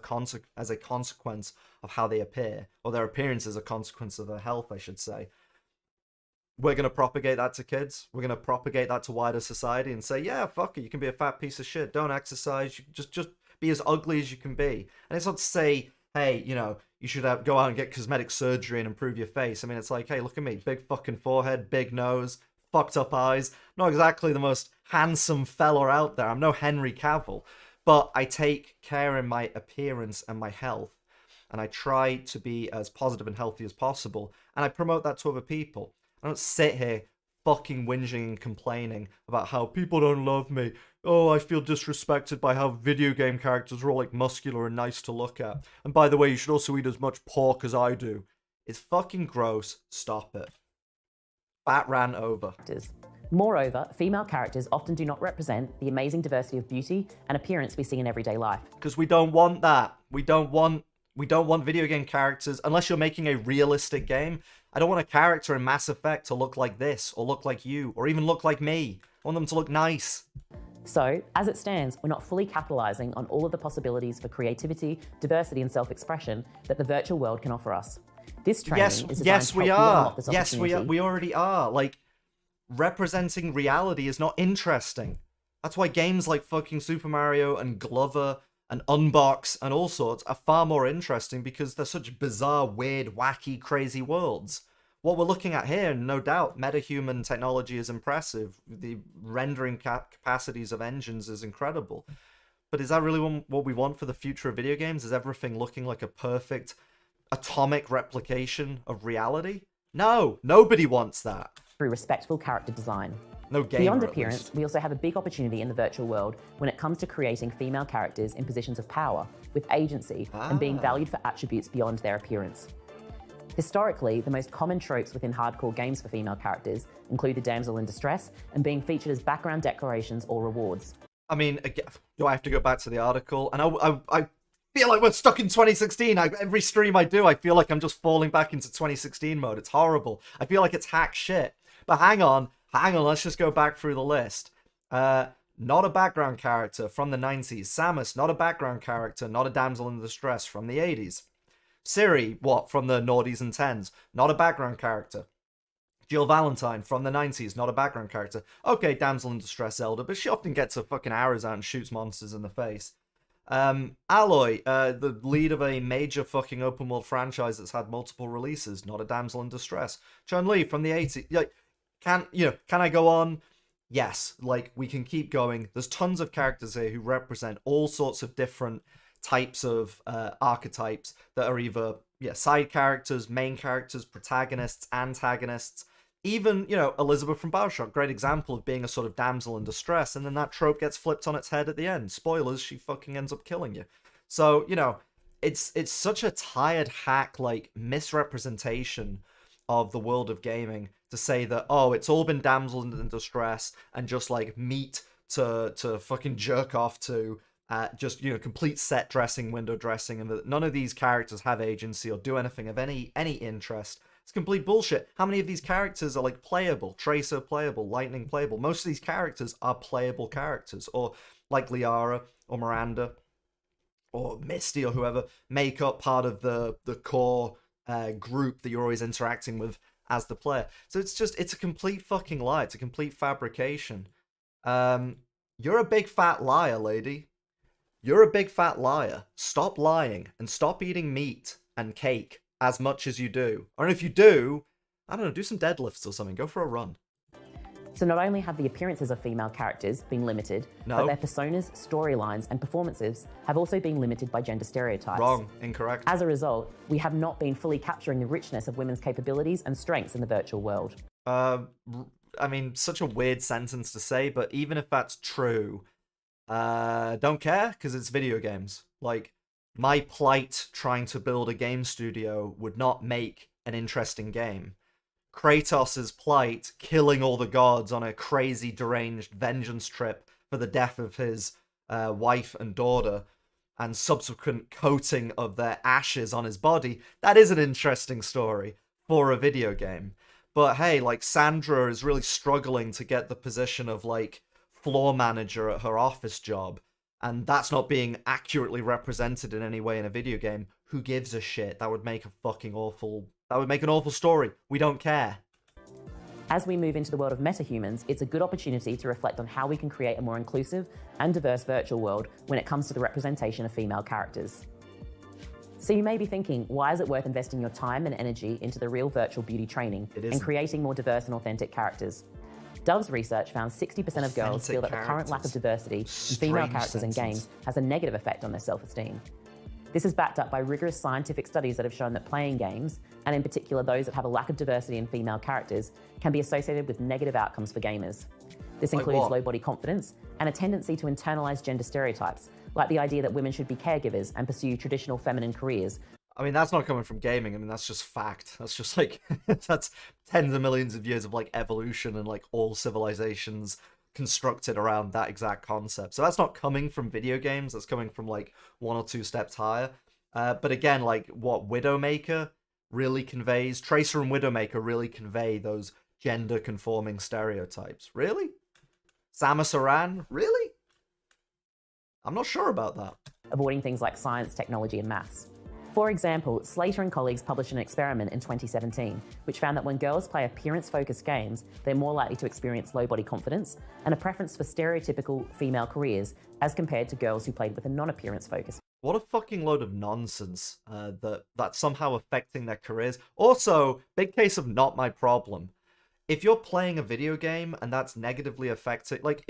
as a consequence of how they appear, or their appearance as a consequence of their health, I should say. We're going to propagate that to kids. We're going to propagate that to wider society and say, yeah, fuck it, you can be a fat piece of shit. Don't exercise. You just be as ugly as you can be. And it's not to say, hey, you know, you should go out and get cosmetic surgery and improve your face. I mean, it's like, hey, look at me. Big fucking forehead, big nose, fucked up eyes. Not exactly the most handsome fella out there. I'm no Henry Cavill. But I take care in my appearance and my health. And I try to be as positive and healthy as possible. And I promote that to other people. I don't sit here fucking whinging and complaining about how people don't love me. Oh, I feel disrespected by how video game characters are all like muscular and nice to look at. And by the way, you should also eat as much pork as I do. It's fucking gross. Stop it. Fat ran over. Moreover, female characters often do not represent the amazing diversity of beauty and appearance we see in everyday life. Because we don't want that. We don't want We don't want video game characters, unless you're making a realistic game. I don't want a character in Mass Effect to look like this, or look like you, or even look like me. I want them to look nice. So, as it stands, we're not fully capitalizing on all of the possibilities for creativity, diversity, and self-expression that the virtual world can offer us. This training is designed yes, to we help you are. unlock this Yes, we are. opportunity. We already are. Like, representing reality is not interesting. That's why games like fucking Super Mario and Glover and Unbox and all sorts are far more interesting because they're such bizarre, weird, wacky, crazy worlds. What we're looking at here, no doubt, metahuman technology is impressive. The rendering capacities of engines is incredible. But is that really what we want for the future of video games? Is everything looking like a perfect atomic replication of reality? No, nobody wants that. Through respectful character design. No gamer, Beyond at appearance, least. we also have a big opportunity in the virtual world when it comes to creating female characters in positions of power, with agency, and being valued for attributes beyond their appearance. Historically, the most common tropes within hardcore games for female characters include the damsel in distress and being featured as background decorations or rewards. I mean, again, do I have to go back to the article? And I feel like we're stuck in 2016. Every stream I do, I feel like I'm just falling back into 2016 mode. It's horrible. I feel like it's hack shit. But hang on, let's just go back through the list. Not a background character from the 90s. Samus, not a background character, not a damsel in distress from the 80s. Ciri, what, from the noughties and tens? Not a background character. Jill Valentine from the 90s, not a background character. Okay, damsel in distress Zelda, but she often gets her fucking arrows out and shoots monsters in the face. Aloy, the lead of a major fucking open world franchise that's had multiple releases, not a damsel in distress. Chun-Li from the 80s, like, can I go on? Yes, like, we can keep going. There's tons of characters here who represent all sorts of different types of archetypes that are either side characters, main characters, protagonists, antagonists. Even, Elizabeth from Bioshock, great example of being a sort of damsel in distress, and then that trope gets flipped on its head at the end. Spoilers, she fucking ends up killing you. So, it's such a tired hack, like, misrepresentation of the world of gaming to say that, oh, it's all been damsel in distress and just, like, meat to fucking jerk off to. Just, complete set dressing, window dressing, and that none of these characters have agency or do anything of any interest. It's complete bullshit. How many of these characters are, like, playable? Tracer playable, Lightning playable. Most of these characters are playable characters, or like Liara or Miranda or Misty or whoever make up part of the core group that you're always interacting with as the player. So it's a complete fucking lie. It's a complete fabrication. You're a big fat liar, lady. You're a big fat liar. Stop lying and stop eating meat and cake as much as you do. Or if you do, I don't know, do some deadlifts or something. Go for a run. So not only have the appearances of female characters been limited, but their personas, storylines, and performances have also been limited by gender stereotypes. Wrong. Incorrect. As a result, we have not been fully capturing the richness of women's capabilities and strengths in the virtual world. I mean, such a weird sentence to say, but even if that's true, don't care, because it's video games. Like, my plight trying to build a game studio would not make an interesting game. Kratos' plight killing all the gods on a crazy, deranged vengeance trip for the death of his wife and daughter, and subsequent coating of their ashes on his body, that is an interesting story for a video game. But hey, like, Sandra is really struggling to get the position of, like, floor manager at her office job, and that's not being accurately represented in any way in a video game. Who gives a shit? That would make an awful story. We don't care. As we move into the world of metahumans, it's a good opportunity to reflect on how we can create a more inclusive and diverse virtual world when it comes to the representation of female characters. So you may be thinking, why is it worth investing your time and energy into the real virtual beauty training and creating more diverse and authentic characters? Dove's research found 60% of girls feel that the current lack of diversity in female characters in games has a negative effect on their self-esteem. This is backed up by rigorous scientific studies that have shown that playing games, and in particular those that have a lack of diversity in female characters, can be associated with negative outcomes for gamers. This includes low body confidence and a tendency to internalize gender stereotypes, like the idea that women should be caregivers and pursue traditional feminine careers. I mean, that's not coming from gaming. I mean, that's just fact. That's just like, that's tens of millions of years of, like, evolution and, like, all civilizations constructed around that exact concept. So that's not coming from video games. That's coming from, like, one or two steps higher. But again, like what Widowmaker really conveys, Tracer and Widowmaker really convey those gender conforming stereotypes. Really? Samus Aran? Really? I'm not sure about that. avoiding things like science, technology, and maths. For example, Slater and colleagues published an experiment in 2017, which found that when girls play appearance-focused games, they're more likely to experience low body confidence and a preference for stereotypical female careers as compared to girls who played with a non-appearance focus. What a fucking load of nonsense that's somehow affecting their careers. Also, big case of not my problem. If you're playing a video game and that's negatively affecting, like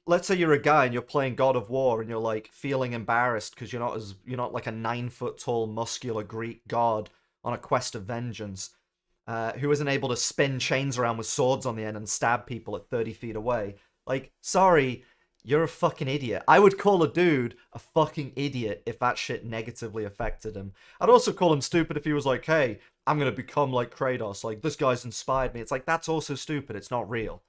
let's say you're a guy and you're playing God of War and you're like feeling embarrassed because you're not like a 9 foot tall muscular Greek god on a quest of vengeance, who isn't able to spin chains around with swords on the end and stab people at 30 feet away. Like, sorry, you're a fucking idiot. I would call a dude a fucking idiot if that shit negatively affected him. I'd also call him stupid if he was like, hey, I'm gonna become like Kratos, like, this guy's inspired me. It's like, that's also stupid, it's not real.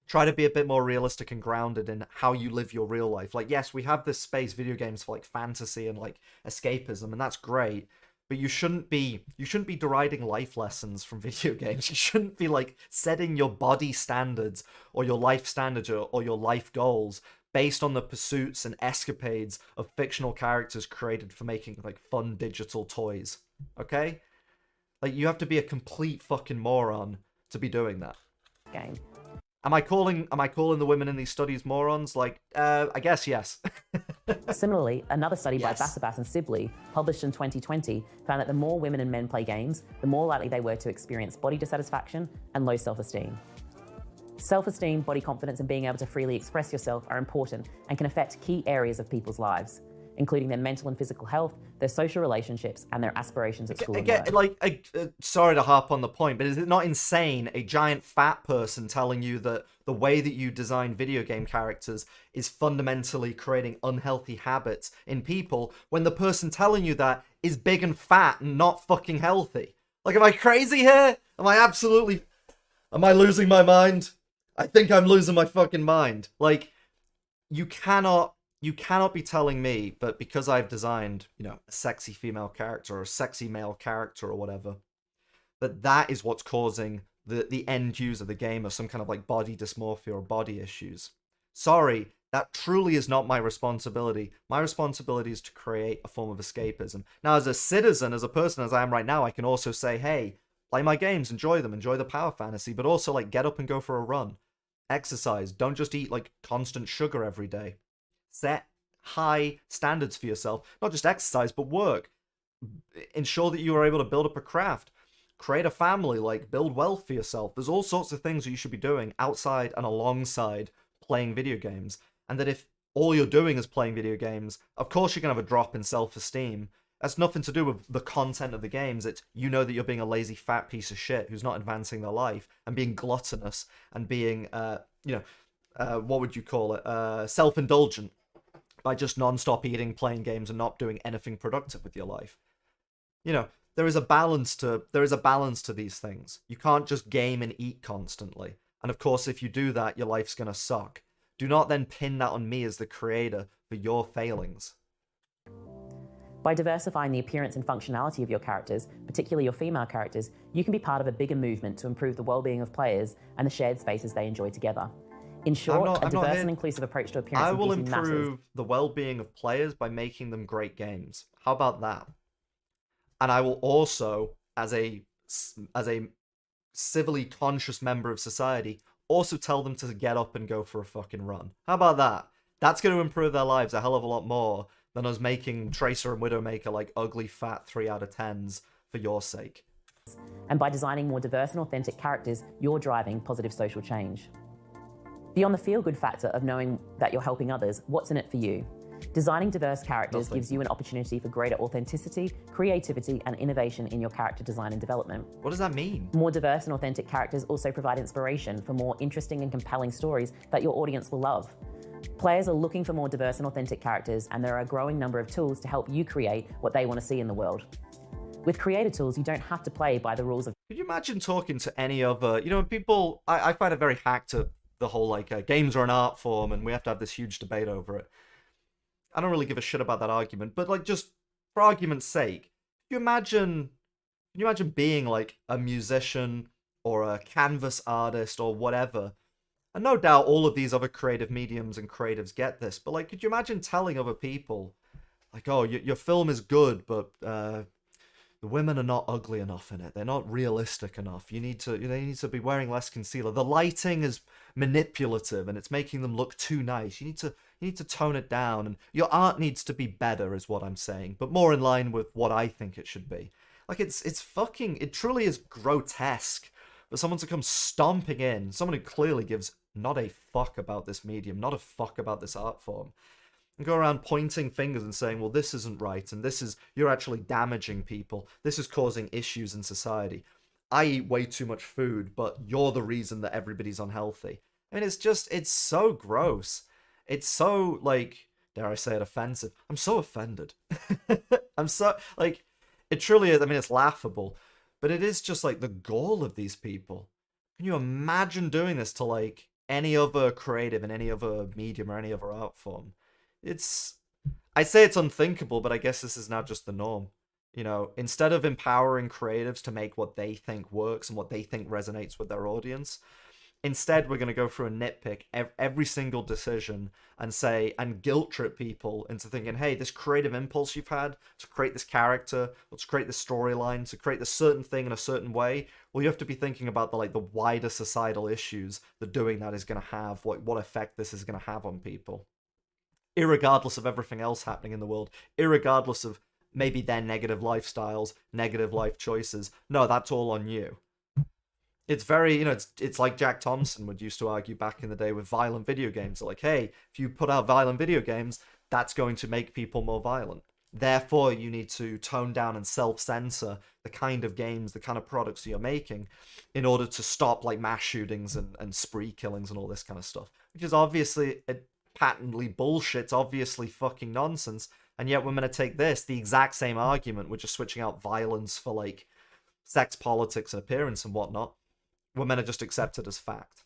Try to be a bit more realistic and grounded in how you live your real life. Like, yes, we have this space, video games, for like fantasy and like escapism, and that's great. But you shouldn't be deriding life lessons from video games. You shouldn't be like setting your body standards or your life standards or your life goals based on the pursuits and escapades of fictional characters created for making like fun digital toys. Okay? Like, you have to be a complete fucking moron to be doing that. Game. Am I calling the women in these studies morons? Like, I guess yes. Similarly, another study Yes. by Basabath and Sibley, published in 2020, found that the more women and men play games, the more likely they were to experience body dissatisfaction and low self-esteem. Self-esteem, body confidence, and being able to freely express yourself are important and can affect key areas of people's lives, including their mental and physical health, their social relationships, and their aspirations at school and Again, work. like, sorry to harp on the point, but is it not insane, a giant fat person telling you that the way that you design video game characters is fundamentally creating unhealthy habits in people, when the person telling you that is big and fat and not fucking healthy? Like, am I crazy here? Am I losing my mind? I think I'm losing my fucking mind. Like, you cannot be telling me, but because I've designed, a sexy female character or a sexy male character or whatever, that is what's causing the end user, the gamer, some kind of like body dysmorphia or body issues. Sorry, that truly is not my responsibility. My responsibility is to create a form of escapism. Now, as a citizen, as a person as I am right now, I can also say, hey, play my games, enjoy them, enjoy the power fantasy, but also like get up and go for a run. Exercise. Don't just eat like constant sugar every day. Set high standards for yourself. Not just exercise, but work. Ensure that you are able to build up a craft. Create a family, like build wealth for yourself. There's all sorts of things that you should be doing outside and alongside playing video games. And that if all you're doing is playing video games, of course you're going to have a drop in self-esteem. That's nothing to do with the content of the games. It's, that you're being a lazy fat piece of shit who's not advancing their life and being gluttonous and being, what would you call it? Self-indulgent by just non-stop eating, playing games, and not doing anything productive with your life. There is a balance to these things. You can't just game and eat constantly. And of course, if you do that, your life's gonna suck. Do not then pin that on me as the creator for your failings. By diversifying the appearance and functionality of your characters, particularly your female characters, you can be part of a bigger movement to improve the well-being of players and the shared spaces they enjoy together. In short, a diverse and inclusive approach to appearance I and will beauty matters. improve the well-being of players by making them great games. How about that? And I will also, as a civilly conscious member of society, also tell them to get up and go for a fucking run. How about that? That's going to improve their lives a hell of a lot more than us making Tracer and Widowmaker like ugly fat 3 out of 10s for your sake. And by designing more diverse and authentic characters, you're driving positive social change. Beyond the feel-good factor of knowing that you're helping others, what's in it for you? Designing diverse characters gives you an opportunity for greater authenticity, creativity, and innovation in your character design and development. What does that mean? More diverse and authentic characters also provide inspiration for more interesting and compelling stories that your audience will love. Players are looking for more diverse and authentic characters, and there are a growing number of tools to help you create what they want to see in the world. With creator tools, you don't have to play by the rules of... Could you imagine talking to any other... people... I find it very hacked to the whole, games are an art form, and we have to have this huge debate over it. I don't really give a shit about that argument, but, just for argument's sake, can you imagine being like a musician or a canvas artist or whatever? And no doubt all of these other creative mediums and creatives get this, but like, could you imagine telling other people, like, oh, your film is good, but the women are not ugly enough in it. They're not realistic enough. They need to be wearing less concealer. The lighting is manipulative and it's making them look too nice. You need to tone it down, and your art needs to be better, is what I'm saying, but more in line with what I think it should be. Like, it truly is grotesque for someone to come stomping in, someone who clearly gives not a fuck about this medium, not a fuck about this art form, and go around pointing fingers and saying, well, this isn't right, and you're actually damaging people, this is causing issues in society. I eat way too much food, but you're the reason that everybody's unhealthy. I mean, it's so gross. It's so, like, dare I say it, offensive. I'm so offended. I'm so, like, it truly is. I mean, it's laughable, but it is just, like, the gall of these people. Can you imagine doing this to, like, any other creative in any other medium or any other art form? I'd say it's unthinkable, but I guess this is now just the norm. You know, instead of empowering creatives to make what they think works and what they think resonates with their audience, instead we're going to go through and nitpick every single decision and guilt trip people into thinking, hey, this creative impulse you've had to create this character, or to create this storyline, to create this certain thing in a certain way, well, you have to be thinking about the wider societal issues that doing that is going to have, what effect this is going to have on people, irregardless of everything else happening in the world, irregardless of maybe their negative lifestyles, negative life choices. No, that's all on you. It's very, it's like Jack Thompson would used to argue back in the day with violent video games. Like, hey, if you put out violent video games, that's going to make people more violent. Therefore, you need to tone down and self-censor the kind of games, the kind of products you're making in order to stop, like, mass shootings and spree killings and all this kind of stuff. Which is obviously patently bullshit. It's obviously fucking nonsense. And yet we're going to take this, the exact same argument, we're just switching out violence for, like, sex, politics, and appearance and whatnot. We're meant to just accept it as fact.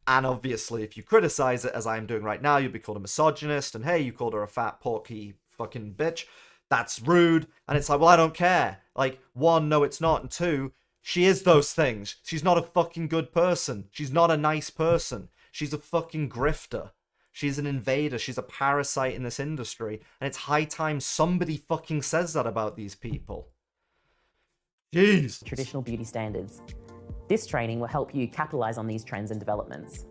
And obviously, if you criticize it, as I'm doing right now, you'll be called a misogynist, and hey, you called her a fat, porky fucking bitch. That's rude. And it's like, well, I don't care. Like, one, no, it's not. And two, she is those things. She's not a fucking good person. She's not a nice person. She's a fucking grifter. She's an invader. She's a parasite in this industry. And it's high time somebody fucking says that about these people. Jeez. Traditional beauty standards. This training will help you capitalize on these trends and developments.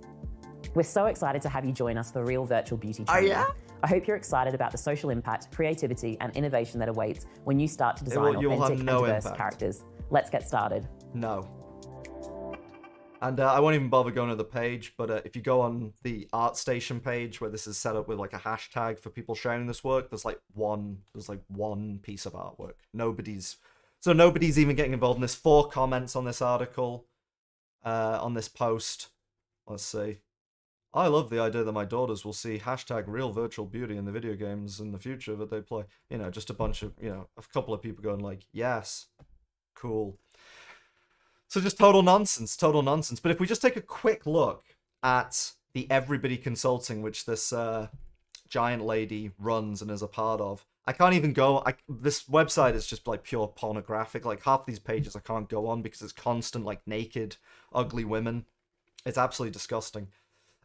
We're so excited to have you join us for real virtual beauty training. Oh, yeah? I hope you're excited about the social impact, creativity, and innovation that awaits when you start to design authentic and diverse characters. Let's get started. No. And I won't even bother going to the page, but if you go on the ArtStation page where this is set up with like a hashtag for people sharing this work, there's like one piece of artwork. Nobody's even getting involved in this. 4 comments on this article, on this post. Let's see. I love the idea that my daughters will see hashtag real virtual beauty in the video games in the future that they play. You know, just a bunch of, a couple of people going like, yes, cool. So just total nonsense. But if we just take a quick look at the Everybody Consulting, which this giant lady runs and is a part of, I can't even go. This website is just like pure pornographic. Like half these pages I can't go on because it's constant like naked, ugly women. It's absolutely disgusting.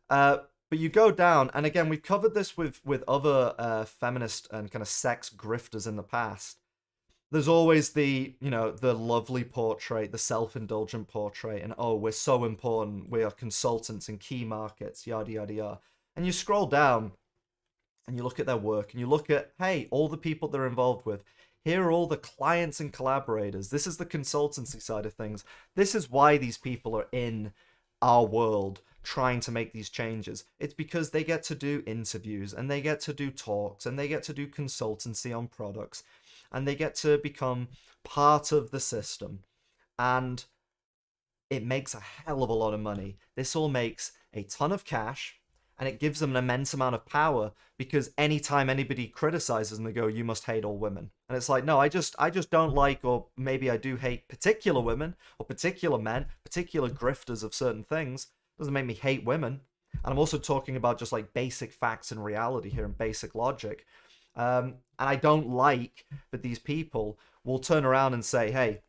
But you go down, and again, we've covered this with other feminist and kind of sex grifters in the past. There's always the lovely portrait, the self-indulgent portrait, and oh, we're so important, we are consultants in key markets, yada, yada, yada. And you scroll down, and you look at their work, and you look at, hey, all the people they're involved with. Here are all the clients and collaborators. This is the consultancy side of things. This is why these people are in our world trying to make these changes. It's because they get to do interviews, and they get to do talks, and they get to do consultancy on products, and they get to become part of the system. And it makes a hell of a lot of money. This all makes a ton of cash, and it gives them an immense amount of power, because anytime anybody criticizes them, they go, you must hate all women. And it's like, no, I just don't like, or maybe I do hate particular women, or particular men, particular grifters of certain things. Doesn't make me hate women. And I'm also talking about just like basic facts and reality here and basic logic. And I don't like that these people will turn around and say, hey,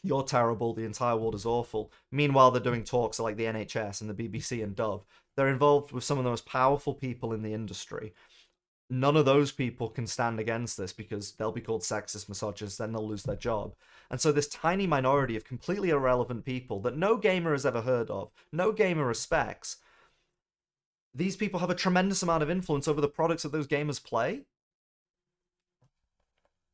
you're terrible, the entire world is awful. Meanwhile, they're doing talks like the NHS and the BBC and Dove. They're involved with some of the most powerful people in the industry. None of those people can stand against this because they'll be called sexist, misogynist, then they'll lose their job. And so this tiny minority of completely irrelevant people that no gamer has ever heard of, no gamer respects, these people have a tremendous amount of influence over the products that those gamers play.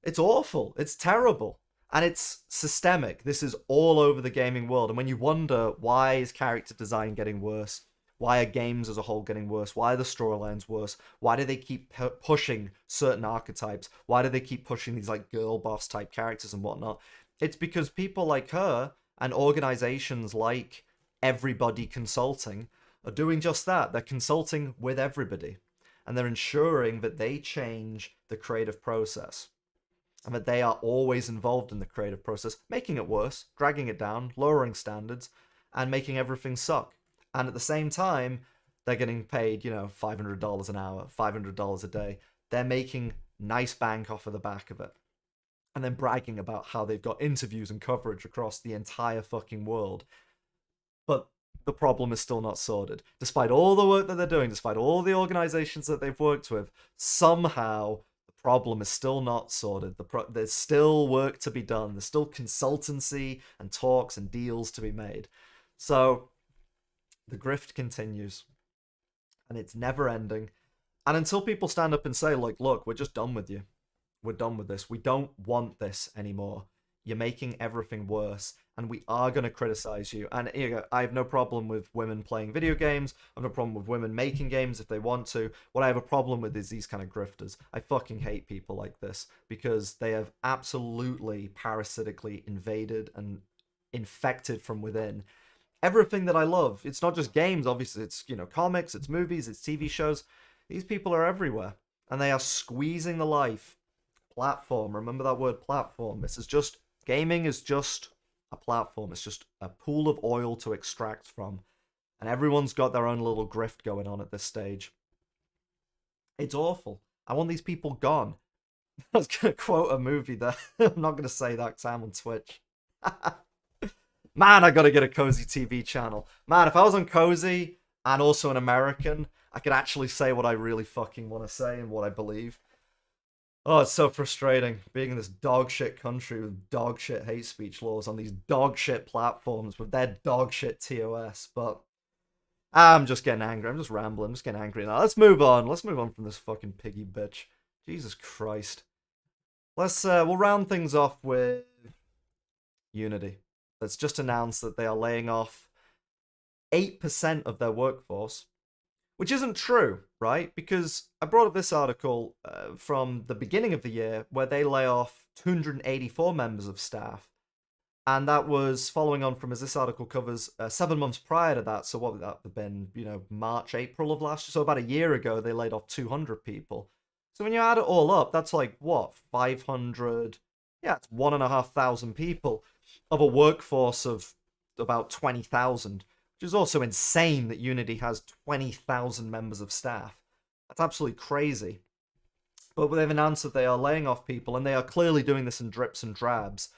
It's awful. It's terrible. And it's systemic. This is all over the gaming world. And when you wonder, why is character design getting worse? Why are games as a whole getting worse? Why are the storylines worse? Why do they keep pushing certain archetypes? Why do they keep pushing these like girl boss type characters and whatnot? It's because people like her and organizations like Everybody Consulting are doing just that. They're consulting with everybody. And they're ensuring that they change the creative process. And that they are always involved in the creative process, making it worse, dragging it down, lowering standards, and making everything suck. And at the same time, they're getting paid, $500 an hour, $500 a day. They're making nice bank off of the back of it. And then bragging about how they've got interviews and coverage across the entire fucking world. But the problem is still not sorted. Despite all the work that they're doing, despite all the organizations that they've worked with, somehow the problem is still not sorted. There's still work to be done. There's still consultancy and talks and deals to be made. So the grift continues. And it's never ending. And until people stand up and say, like, look, we're just done with you. We're done with this. We don't want this anymore. You're making everything worse. And we are going to criticize you. And I have no problem with women playing video games. I have no problem with women making games if they want to. What I have a problem with is these kind of grifters. I fucking hate people like this because they have absolutely parasitically invaded and infected from within everything that I love. It's not just games, obviously. It's, comics, it's movies, it's TV shows. These people are everywhere. And they are squeezing the life. Platform. Remember that word, platform. Gaming is just a platform. It's just a pool of oil to extract from. And everyone's got their own little grift going on at this stage. It's awful. I want these people gone. I was going to quote a movie there. I'm not going to say that because I'm on Twitch. Man, I got to get a Cozy TV channel. Man, if I was on Cozy and also an American, I could actually say what I really fucking want to say and what I believe. Oh, it's so frustrating being in this dog shit country with dog shit hate speech laws on these dog shit platforms with their dog shit TOS. But I'm just getting angry. I'm just rambling. I'm just getting angry now. Let's move on. Let's move on from this fucking piggy bitch. Jesus Christ. We'll round things off with Unity. That's just announced that they are laying off 8% of their workforce. Which isn't true, right? Because I brought up this article from the beginning of the year where they lay off 284 members of staff. And that was following on from, as this article covers, 7 months prior to that. So what would that have been, March, April of last year? So about a year ago, they laid off 200 people. So when you add it all up, that's like, what, 500? Yeah, it's 1,500 people of a workforce of about 20,000. Which is also insane that Unity has 20,000 members of staff. That's absolutely crazy. But they've announced that they are laying off people, and they are clearly doing this in drips and drabs.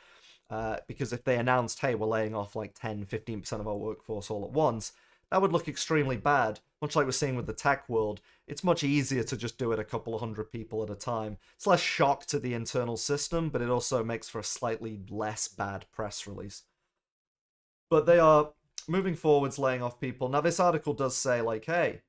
Because if they announced, hey, we're laying off like 10, 15% of our workforce all at once, that would look extremely bad. Much like we're seeing with the tech world, it's much easier to just do it a couple of hundred people at a time. It's less shock to the internal system, but it also makes for a slightly less bad press release. But they are moving forwards, laying off people. Now, this article does say, like, hey,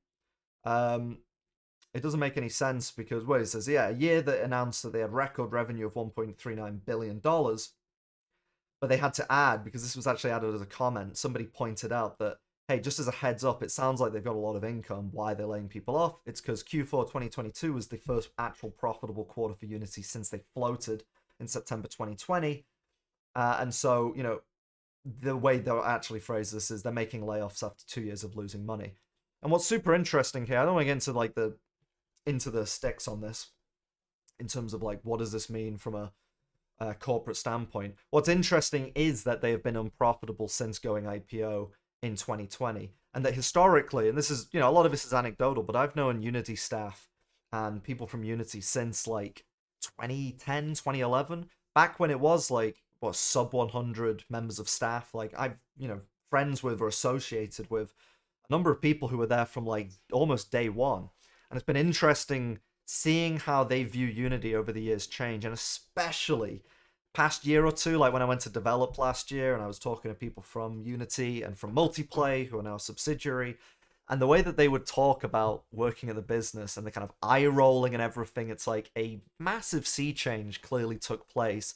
it doesn't make any sense because, it says, a year that announced that they had record revenue of $1.39 billion, but they had to add, because this was actually added as a comment, somebody pointed out that, hey, just as a heads up, it sounds like they've got a lot of income. Why they're laying people off? It's because Q4 2022 was the first actual profitable quarter for Unity since they floated in September 2020. And so, the way they'll actually phrase this is they're making layoffs after 2 years of losing money. And what's super interesting here, I don't want to get into into the sticks on this in terms of like what does this mean from a corporate standpoint. What's interesting is that they have been unprofitable since going IPO in 2020, and that historically, and this is a lot of this is anecdotal, but I've known Unity staff and people from Unity since like 2010, 2011, back when it was like what, sub 100 members of staff. Like I've, friends with or associated with a number of people who were there from like almost day one. And it's been interesting seeing how they view Unity over the years change, and especially past year or two, like when I went to develop last year and I was talking to people from Unity and from Multiplay, who are now a subsidiary, and the way that they would talk about working at the business and the kind of eye rolling and everything, it's like a massive sea change clearly took place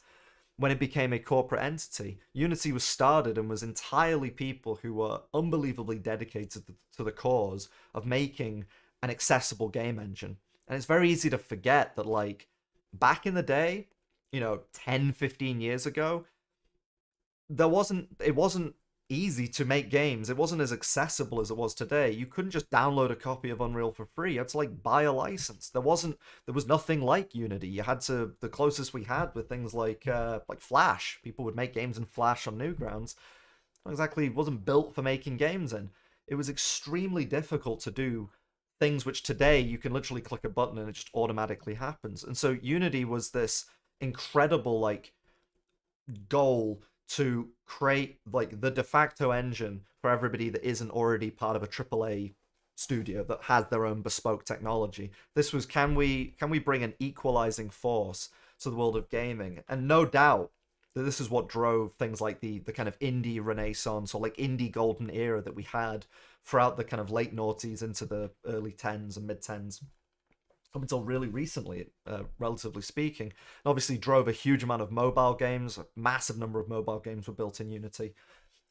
when it became a corporate entity. Unity was started and was entirely people who were unbelievably dedicated to the cause of making an accessible game engine. And it's very easy to forget that, like, back in the day, 10, 15 years ago, it wasn't easy to make games. It wasn't as accessible as it was today. You couldn't just download a copy of Unreal for free. You had to like buy a license. There was nothing like Unity. You had to, the closest we had with things like Flash. People would make games in Flash on Newgrounds. Not exactly, wasn't built for making games in. It was extremely difficult to do things which today you can literally click a button and it just automatically happens. And so Unity was this incredible like goal to create like the de facto engine for everybody that isn't already part of a AAA studio that has their own bespoke technology. This was, can we bring an equalizing force to the world of gaming? And no doubt that this is what drove things like the kind of indie renaissance or like indie golden era that we had throughout the kind of late noughties into the early 10s and mid 10s up until really recently, relatively speaking. And obviously drove a huge amount of mobile games. A massive number of mobile games were built in Unity.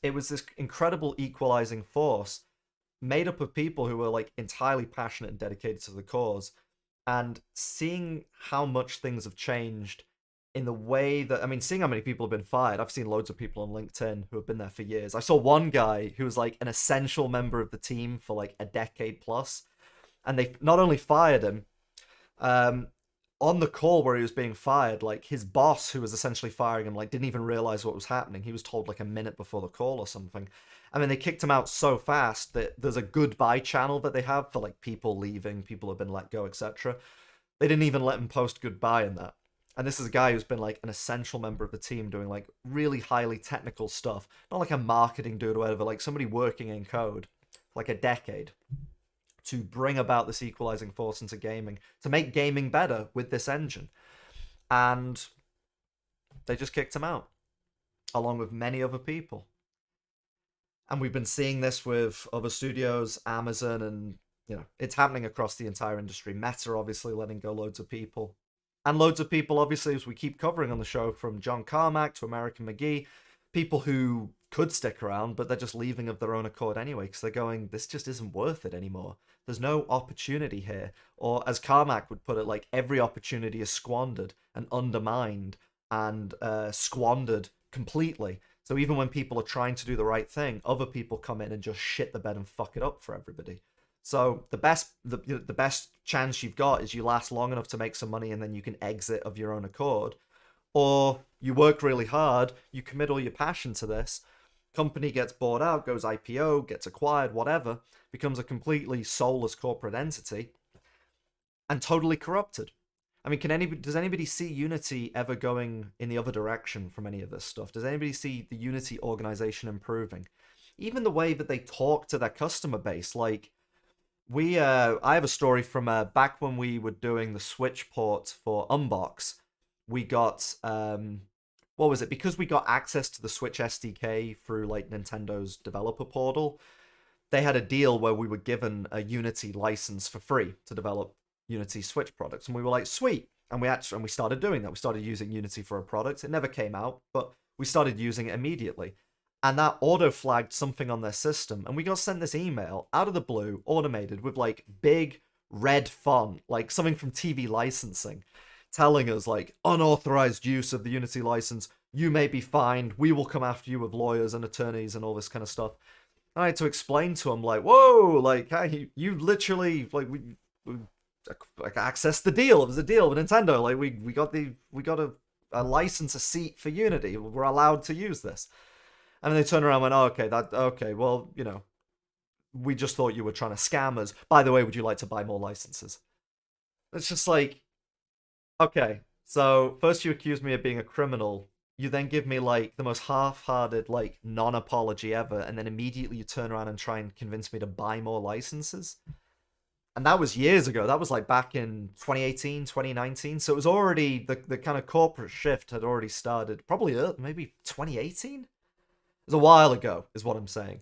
It was this incredible equalizing force made up of people who were like entirely passionate and dedicated to the cause. And seeing how much things have changed in the way that, I mean, seeing how many people have been fired. I've seen loads of people on LinkedIn who have been there for years. I saw one guy who was like an essential member of the team for like a decade plus, and they not only fired him, on the call where he was being fired, like his boss who was essentially firing him like didn't even realize what was happening. He was told like a minute before the call or something. I mean, they kicked him out so fast that there's a goodbye channel that they have for like people leaving, people have been let go, etc. They didn't even let him post goodbye in that. And this is a guy who's been like an essential member of the team doing like really highly technical stuff, not like a marketing dude or whatever, like somebody working in code for like a decade to bring about this equalizing force into gaming, to make gaming better with this engine. And they just kicked him out, along with many other people. And we've been seeing this with other studios, Amazon, and it's happening across the entire industry. Meta obviously letting go loads of people. And loads of people, obviously, as we keep covering on the show, from John Carmack to American McGee, people who could stick around, but they're just leaving of their own accord anyway, because they're going, this just isn't worth it anymore. There's no opportunity here. Or as Carmack would put it, like every opportunity is squandered and undermined and squandered completely. So even when people are trying to do the right thing, other people come in and just shit the bed and fuck it up for everybody. So the best chance you've got is you last long enough to make some money and then you can exit of your own accord. Or you work really hard, you commit all your passion to this, company gets bought out, goes IPO, gets acquired, whatever, becomes a completely soulless corporate entity, and totally corrupted. I mean, does anybody see Unity ever going in the other direction from any of this stuff? Does anybody see the Unity organization improving? Even the way that they talk to their customer base, like I have a story from back when we were doing the Switch port for Unbox. We got what was it? Because we got access to the Switch SDK through like Nintendo's developer portal, they had a deal where we were given a Unity license for free to develop Unity Switch products, and we were like, sweet. And we started doing that. We started using Unity for a product. It never came out, but we started using it immediately. And that auto flagged something on their system, and we got sent this email out of the blue, automated, with like big red font, like something from TV licensing, telling us like unauthorized use of the Unity license, you may be fined, we will come after you with lawyers and attorneys and all this kind of stuff. And I had to explain to him like, whoa, like, hey, you literally like we like accessed the deal. It was a deal with Nintendo. Like we got a license, a seat for Unity. We're allowed to use this. And then they turned around and went, oh, okay, well, we just thought you were trying to scam us. By the way, would you like to buy more licenses? It's just like, okay, so first you accuse me of being a criminal. You then give me like the most half-hearted, like non-apology ever, and then immediately you turn around and try and convince me to buy more licenses. And that was years ago. That was like back in 2018, 2019. So it was already the kind of corporate shift had already started. Probably maybe 2018. It was a while ago, is what I'm saying.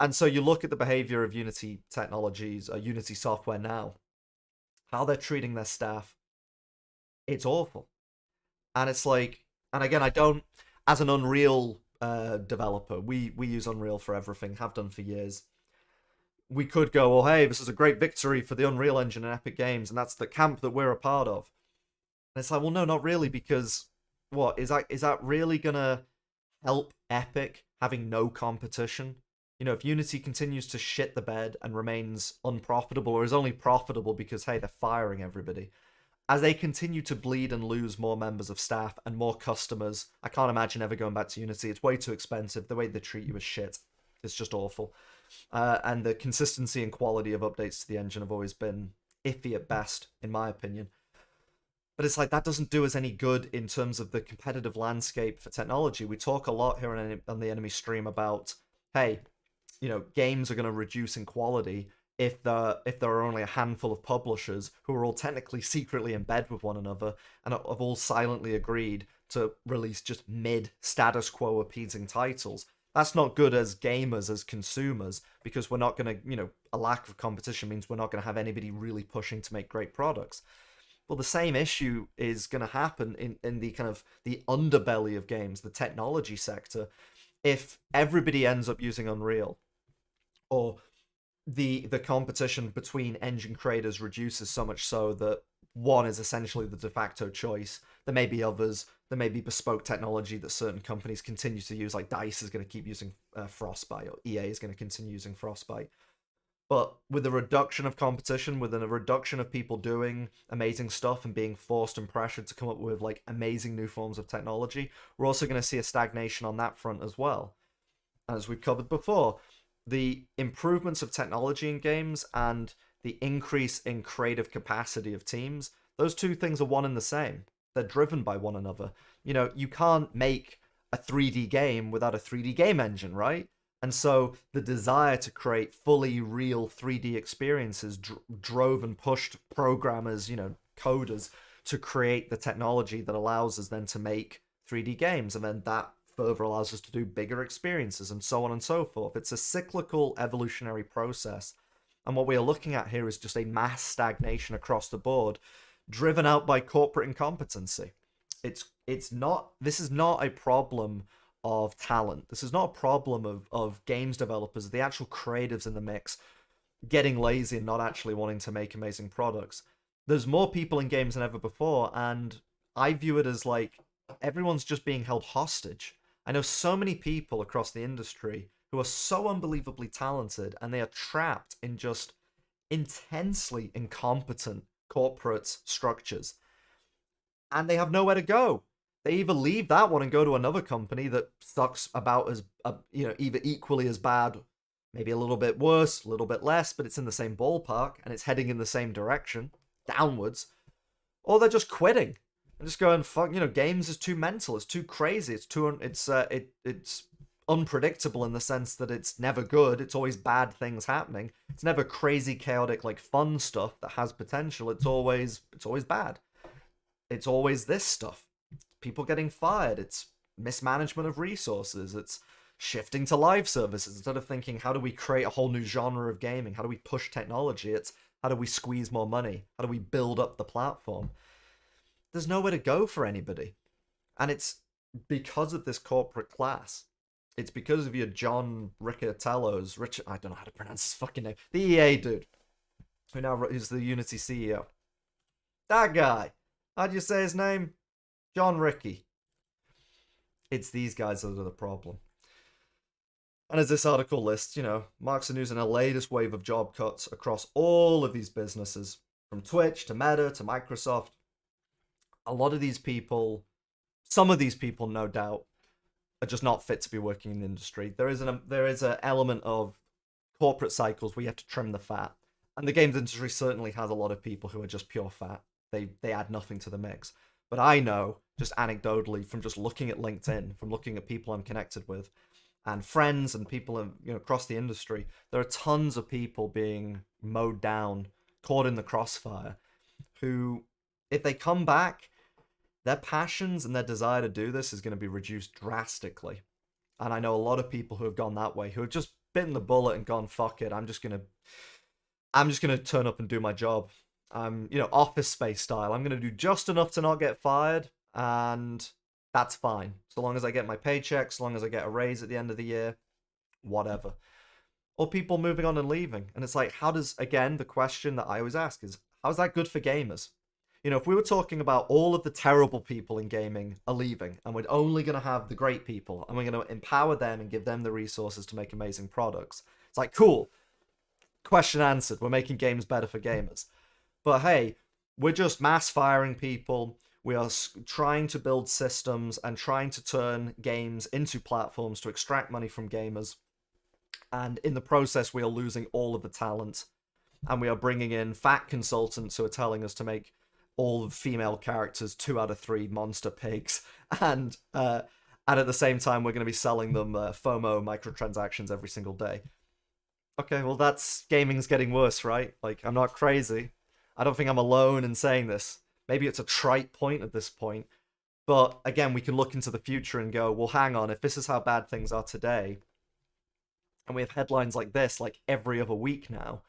And so you look at the behavior of Unity technologies, Unity software now, how they're treating their staff. It's awful. And it's like, and again, I don't, as an Unreal developer, we use Unreal for everything, have done for years. We could go, well, hey, this is a great victory for the Unreal Engine and Epic Games, and that's the camp that we're a part of. And it's like, well, no, not really, because what is that really gonna help Epic having no competition? You know, if Unity continues to shit the bed and remains unprofitable, or is only profitable because hey, they're firing everybody, as they continue to bleed and lose more members of staff and more customers, I can't imagine ever going back to Unity. It's way too expensive. The way they treat you is shit. It's just awful. And the consistency and quality of updates to the engine have always been iffy at best, in my opinion. But it's like that doesn't do us any good in terms of the competitive landscape for technology. We talk a lot here on the Enemy stream about, hey, you know, games are going to reduce in quality if there are only a handful of publishers who are all technically secretly in bed with one another and have all silently agreed to release just mid status quo appeasing titles. That's not good as gamers, as consumers, because we're not going to, you know, a lack of competition means we're not going to have anybody really pushing to make great products. Well, the same issue is going to happen in the kind of the underbelly of games, the technology sector. If everybody ends up using Unreal, or the competition between engine creators reduces so much so that one is essentially the de facto choice. There may be others. There may be bespoke technology that certain companies continue to use, like DICE is going to keep using Frostbite, or EA is going to continue using Frostbite. But with a reduction of competition, with a reduction of people doing amazing stuff and being forced and pressured to come up with like amazing new forms of technology, we're also going to see a stagnation on that front as well. As we've covered before, the improvements of technology in games and the increase in creative capacity of teams, those two things are one and the same. They're driven by one another. You know, you can't make a 3D game without a 3D game engine, right? And so the desire to create fully real 3D experiences drove and pushed programmers, you know, coders, to create the technology that allows us then to make 3D games. And then that further allows us to do bigger experiences and so on and so forth. It's a cyclical evolutionary process. And what we are looking at here is just a mass stagnation across the board, driven out by corporate incompetency. It's not, this is not a problem of talent. This is not a problem of games developers, the actual creatives in the mix, getting lazy and not actually wanting to make amazing products. There's more people in games than ever before, and I view it as like everyone's just being held hostage. I know so many people across the industry who are so unbelievably talented, and they are trapped in just intensely incompetent corporate structures, and they have nowhere to go. They either leave that one and go to another company that sucks about as, you know, either equally as bad, maybe a little bit worse, a little bit less, but it's in the same ballpark and it's heading in the same direction, downwards, or they're just quitting and just going, fuck, you know, games is too mental, it's too crazy, it's unpredictable in the sense that it's never good, it's always bad things happening, it's never crazy, chaotic, like fun stuff that has potential, it's always bad, it's always this stuff, people getting fired, it's mismanagement of resources, it's shifting to live services instead of thinking, how do we create a whole new genre of gaming, how do we push technology, it's how do we squeeze more money, how do we build up the platform. There's nowhere to go for anybody, and it's because of this corporate class. It's because of your John Riccatello's, I don't know how to pronounce his fucking name, the EA dude, who's the Unity CEO. That guy, how'd you say his name? John Ricky. It's these guys that are the problem. And as this article lists, you know, marks the news in a latest wave of job cuts across all of these businesses, from Twitch to Meta to Microsoft. A lot of these people, some of these people, no doubt, are just not fit to be working in the industry. There is an element of corporate cycles where you have to trim the fat. And the games industry certainly has a lot of people who are just pure fat. They add nothing to the mix. But I know, just anecdotally, from just looking at LinkedIn, from looking at people I'm connected with, and friends and people across the industry, there are tons of people being mowed down, caught in the crossfire, who, if they come back, their passions and their desire to do this is going to be reduced drastically. And I know a lot of people who have gone that way, who have just bitten the bullet and gone, fuck it, I'm just gonna turn up and do my job. Office space style. I'm gonna do just enough to not get fired, and that's fine. So long as I get my paycheck, so long as I get a raise at the end of the year, whatever. Or people moving on and leaving. And it's like, again, the question that I always ask is, how's that good for gamers? If we were talking about all of the terrible people in gaming are leaving, and we're only going to have the great people, and we're going to empower them and give them the resources to make amazing products, it's like, cool, question answered. We're making games better for gamers. But hey, we're just mass firing people. We are trying to build systems and trying to turn games into platforms to extract money from gamers. And in the process, we are losing all of the talent. And we are bringing in fat consultants who are telling us to make all female characters 2 out of 3 monster pigs. And at the same time, we're going to be selling them FOMO microtransactions every single day. Okay, well, gaming's getting worse, right? Like, I'm not crazy. I don't think I'm alone in saying this. Maybe it's a trite point at this point. But again, we can look into the future and go, well, hang on, if this is how bad things are today, and we have headlines like this, like every other week now,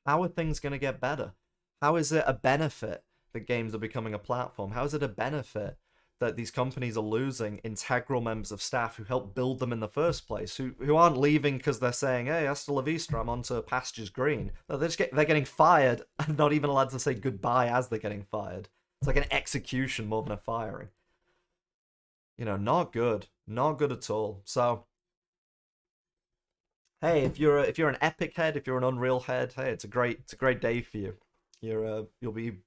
how are things going to get better? How is it a benefit that games are becoming a platform? How is it a benefit that these companies are losing integral members of staff who helped build them in the first place, who aren't leaving because they're saying, hey, hasta la vista, I'm on to pastures green. No, they're getting fired and not even allowed to say goodbye as they're getting fired. It's like an execution more than a firing. Not good. Not good at all. So, hey, if you're an Epic head, if you're an Unreal head, hey, it's a great day for you. You'll be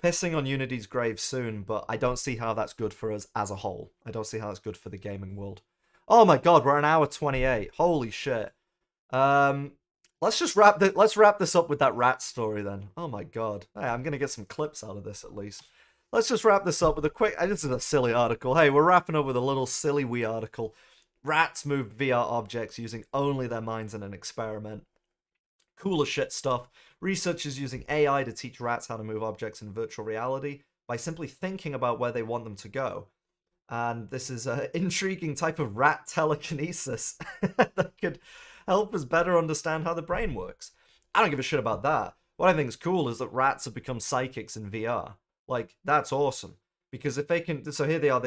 pissing on Unity's grave soon, but I don't see how that's good for us as a whole. I don't see how that's good for the gaming world. Oh my god, we're an hour 28. Holy shit. Let's wrap this up with that rat story then. Oh my god. Hey, I'm gonna get some clips out of this at least. Let's just wrap this up with a quick. This is a silly article. Hey, we're wrapping up with a little silly wee article. Rats moved VR objects using only their minds in an experiment. Cool as shit stuff. Researchers using AI to teach rats how to move objects in virtual reality by simply thinking about where they want them to go. And this is an intriguing type of rat telekinesis that could help us better understand how the brain works. I don't give a shit about that. What I think is cool is that rats have become psychics in VR. Like, that's awesome. Because if they can... So here they are.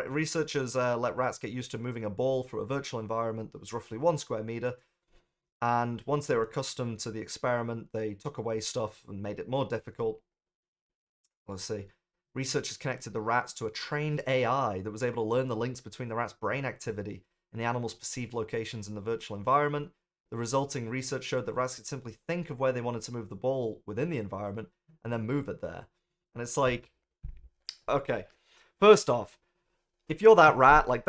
Researchers let rats get used to moving a ball through a virtual environment that was roughly 1 square meter. And once they were accustomed to the experiment, they took away stuff and made it more difficult. Let's see. Researchers connected the rats to a trained AI that was able to learn the links between the rat's brain activity and the animal's perceived locations in the virtual environment. The resulting research showed that rats could simply think of where they wanted to move the ball within the environment and then move it there. And it's like, okay, first off, if you're that rat, like,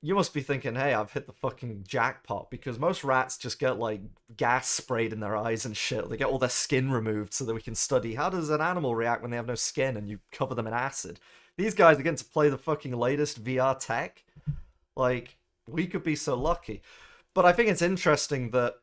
you must be thinking, hey, I've hit the fucking jackpot, because most rats just get, like, gas sprayed in their eyes and shit. They get all their skin removed so that we can study how does an animal react when they have no skin and you cover them in acid. These guys are getting to play the fucking latest VR tech. Like, we could be so lucky. But I think it's interesting that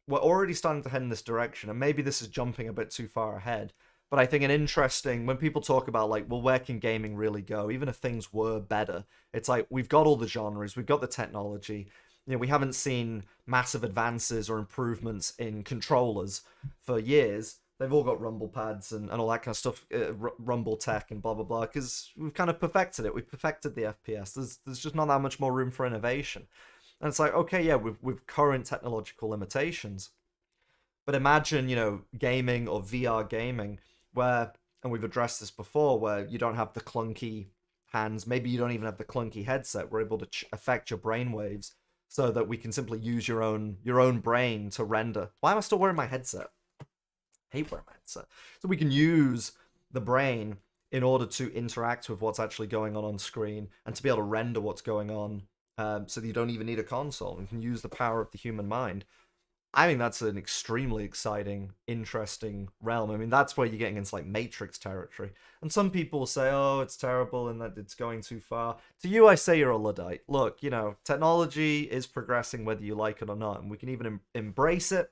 we're already starting to head in this direction, and maybe this is jumping a bit too far ahead. But I think when people talk about, like, well, where can gaming really go? Even if things were better, it's like, we've got all the genres, we've got the technology. We haven't seen massive advances or improvements in controllers for years. They've all got rumble pads and all that kind of stuff, rumble tech and blah, blah, blah, because we've kind of perfected it. We've perfected the FPS. There's just not that much more room for innovation. And it's like, okay, yeah, with current technological limitations. But imagine, gaming or VR gaming, where, and we've addressed this before, where you don't have the clunky hands, maybe you don't even have the clunky headset. We're able to affect your brainwaves so that we can simply use your own brain to render. Why am I still wearing my headset? I hate wearing my headset. So we can use the brain in order to interact with what's actually going on screen and to be able to render what's going on, so that you don't even need a console. You can use the power of the human mind. I think that's an extremely exciting, interesting realm. I mean, that's where you're getting into like Matrix territory. And some people will say, oh, it's terrible and that it's going too far. To you, I say you're a Luddite. Look, technology is progressing whether you like it or not, and we can even embrace it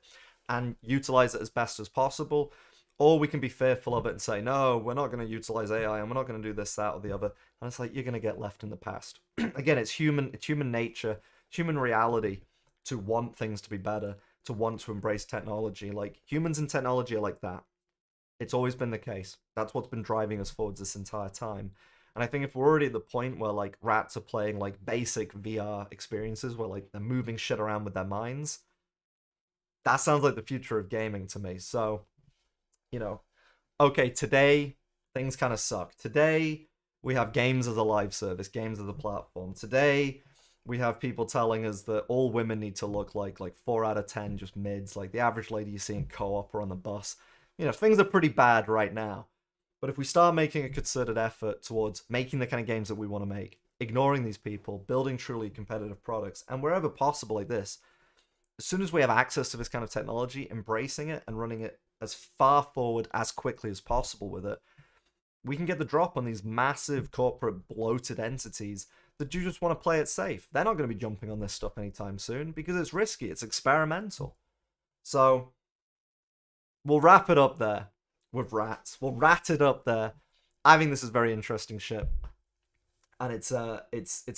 and utilize it as best as possible. Or we can be fearful of it and say, no, we're not going to utilize AI and we're not going to do this, that, or the other. And it's like, you're going to get left in the past. Again, it's human nature, it's human reality to want things to be better, to want to embrace technology. Like, humans and technology are like that. It's always been the case. That's what's been driving us forwards this entire time. And I think if we're already at the point where like rats are playing like basic VR experiences where like they're moving shit around with their minds, that sounds like the future of gaming to me. So, you know, okay, today things kind of suck. Today we have games as a live service, games as a platform. Today we have people telling us that all women need to look like 4 out of 10 just mids, like the average lady you see in co-op or on the bus. Things are pretty bad right now. But if we start making a concerted effort towards making the kind of games that we want to make, ignoring these people, building truly competitive products, and wherever possible like this, as soon as we have access to this kind of technology, embracing it and running it as far forward as quickly as possible with it, we can get the drop on these massive corporate bloated entities that do just want to play it safe. They're not going to be jumping on this stuff anytime soon because it's risky, it's experimental. So we'll wrap it up there with rats. We'll rat it up there. I think this is very interesting shit. And it's a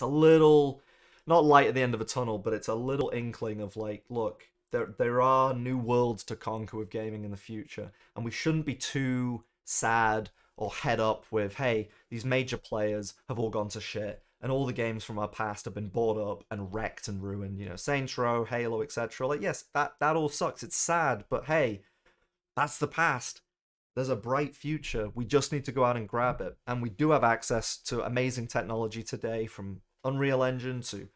little, not light at the end of a tunnel, but it's a little inkling of like, look, there are new worlds to conquer with gaming in the future, and we shouldn't be too sad or head up with, hey, these major players have all gone to shit, and all the games from our past have been bought up and wrecked and ruined. Saints Row, Halo, etc. Like, yes, that all sucks. It's sad, but hey, that's the past. There's a bright future. We just need to go out and grab it. And we do have access to amazing technology today, from Unreal Engine to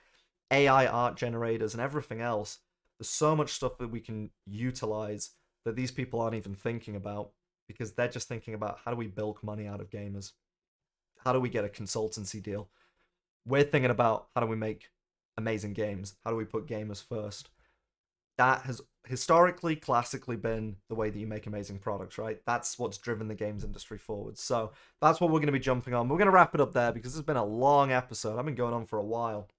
AI art generators and everything else. There's so much stuff that we can utilize that these people aren't even thinking about, because they're just thinking about, how do we bilk money out of gamers? How do we get a consultancy deal? We're thinking about, how do we make amazing games? How do we put gamers first? That has historically, classically been the way that you make amazing products, right? That's what's driven the games industry forward. So that's what we're going to be jumping on. We're going to wrap it up there because this has been a long episode. I've been going on for a while.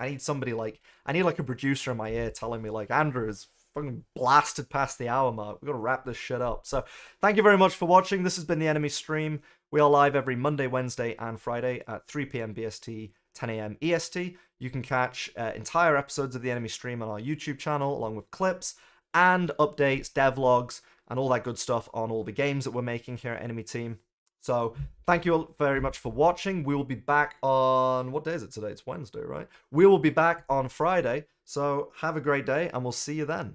I need a producer in my ear telling me like, Andrew is fucking blasted past the hour mark. We've got to wrap this shit up. So thank you very much for watching. This has been the Enemy Stream. We are live every Monday, Wednesday, and Friday at 3 p.m. BST, 10 a.m. EST. You can catch entire episodes of the Enemy Stream on our YouTube channel, along with clips and updates, devlogs, and all that good stuff on all the games that we're making here at Enemy Team. So thank you all very much for watching. We will be back on, what day is it today? It's Wednesday, right? We will be back on Friday. So have a great day, and we'll see you then.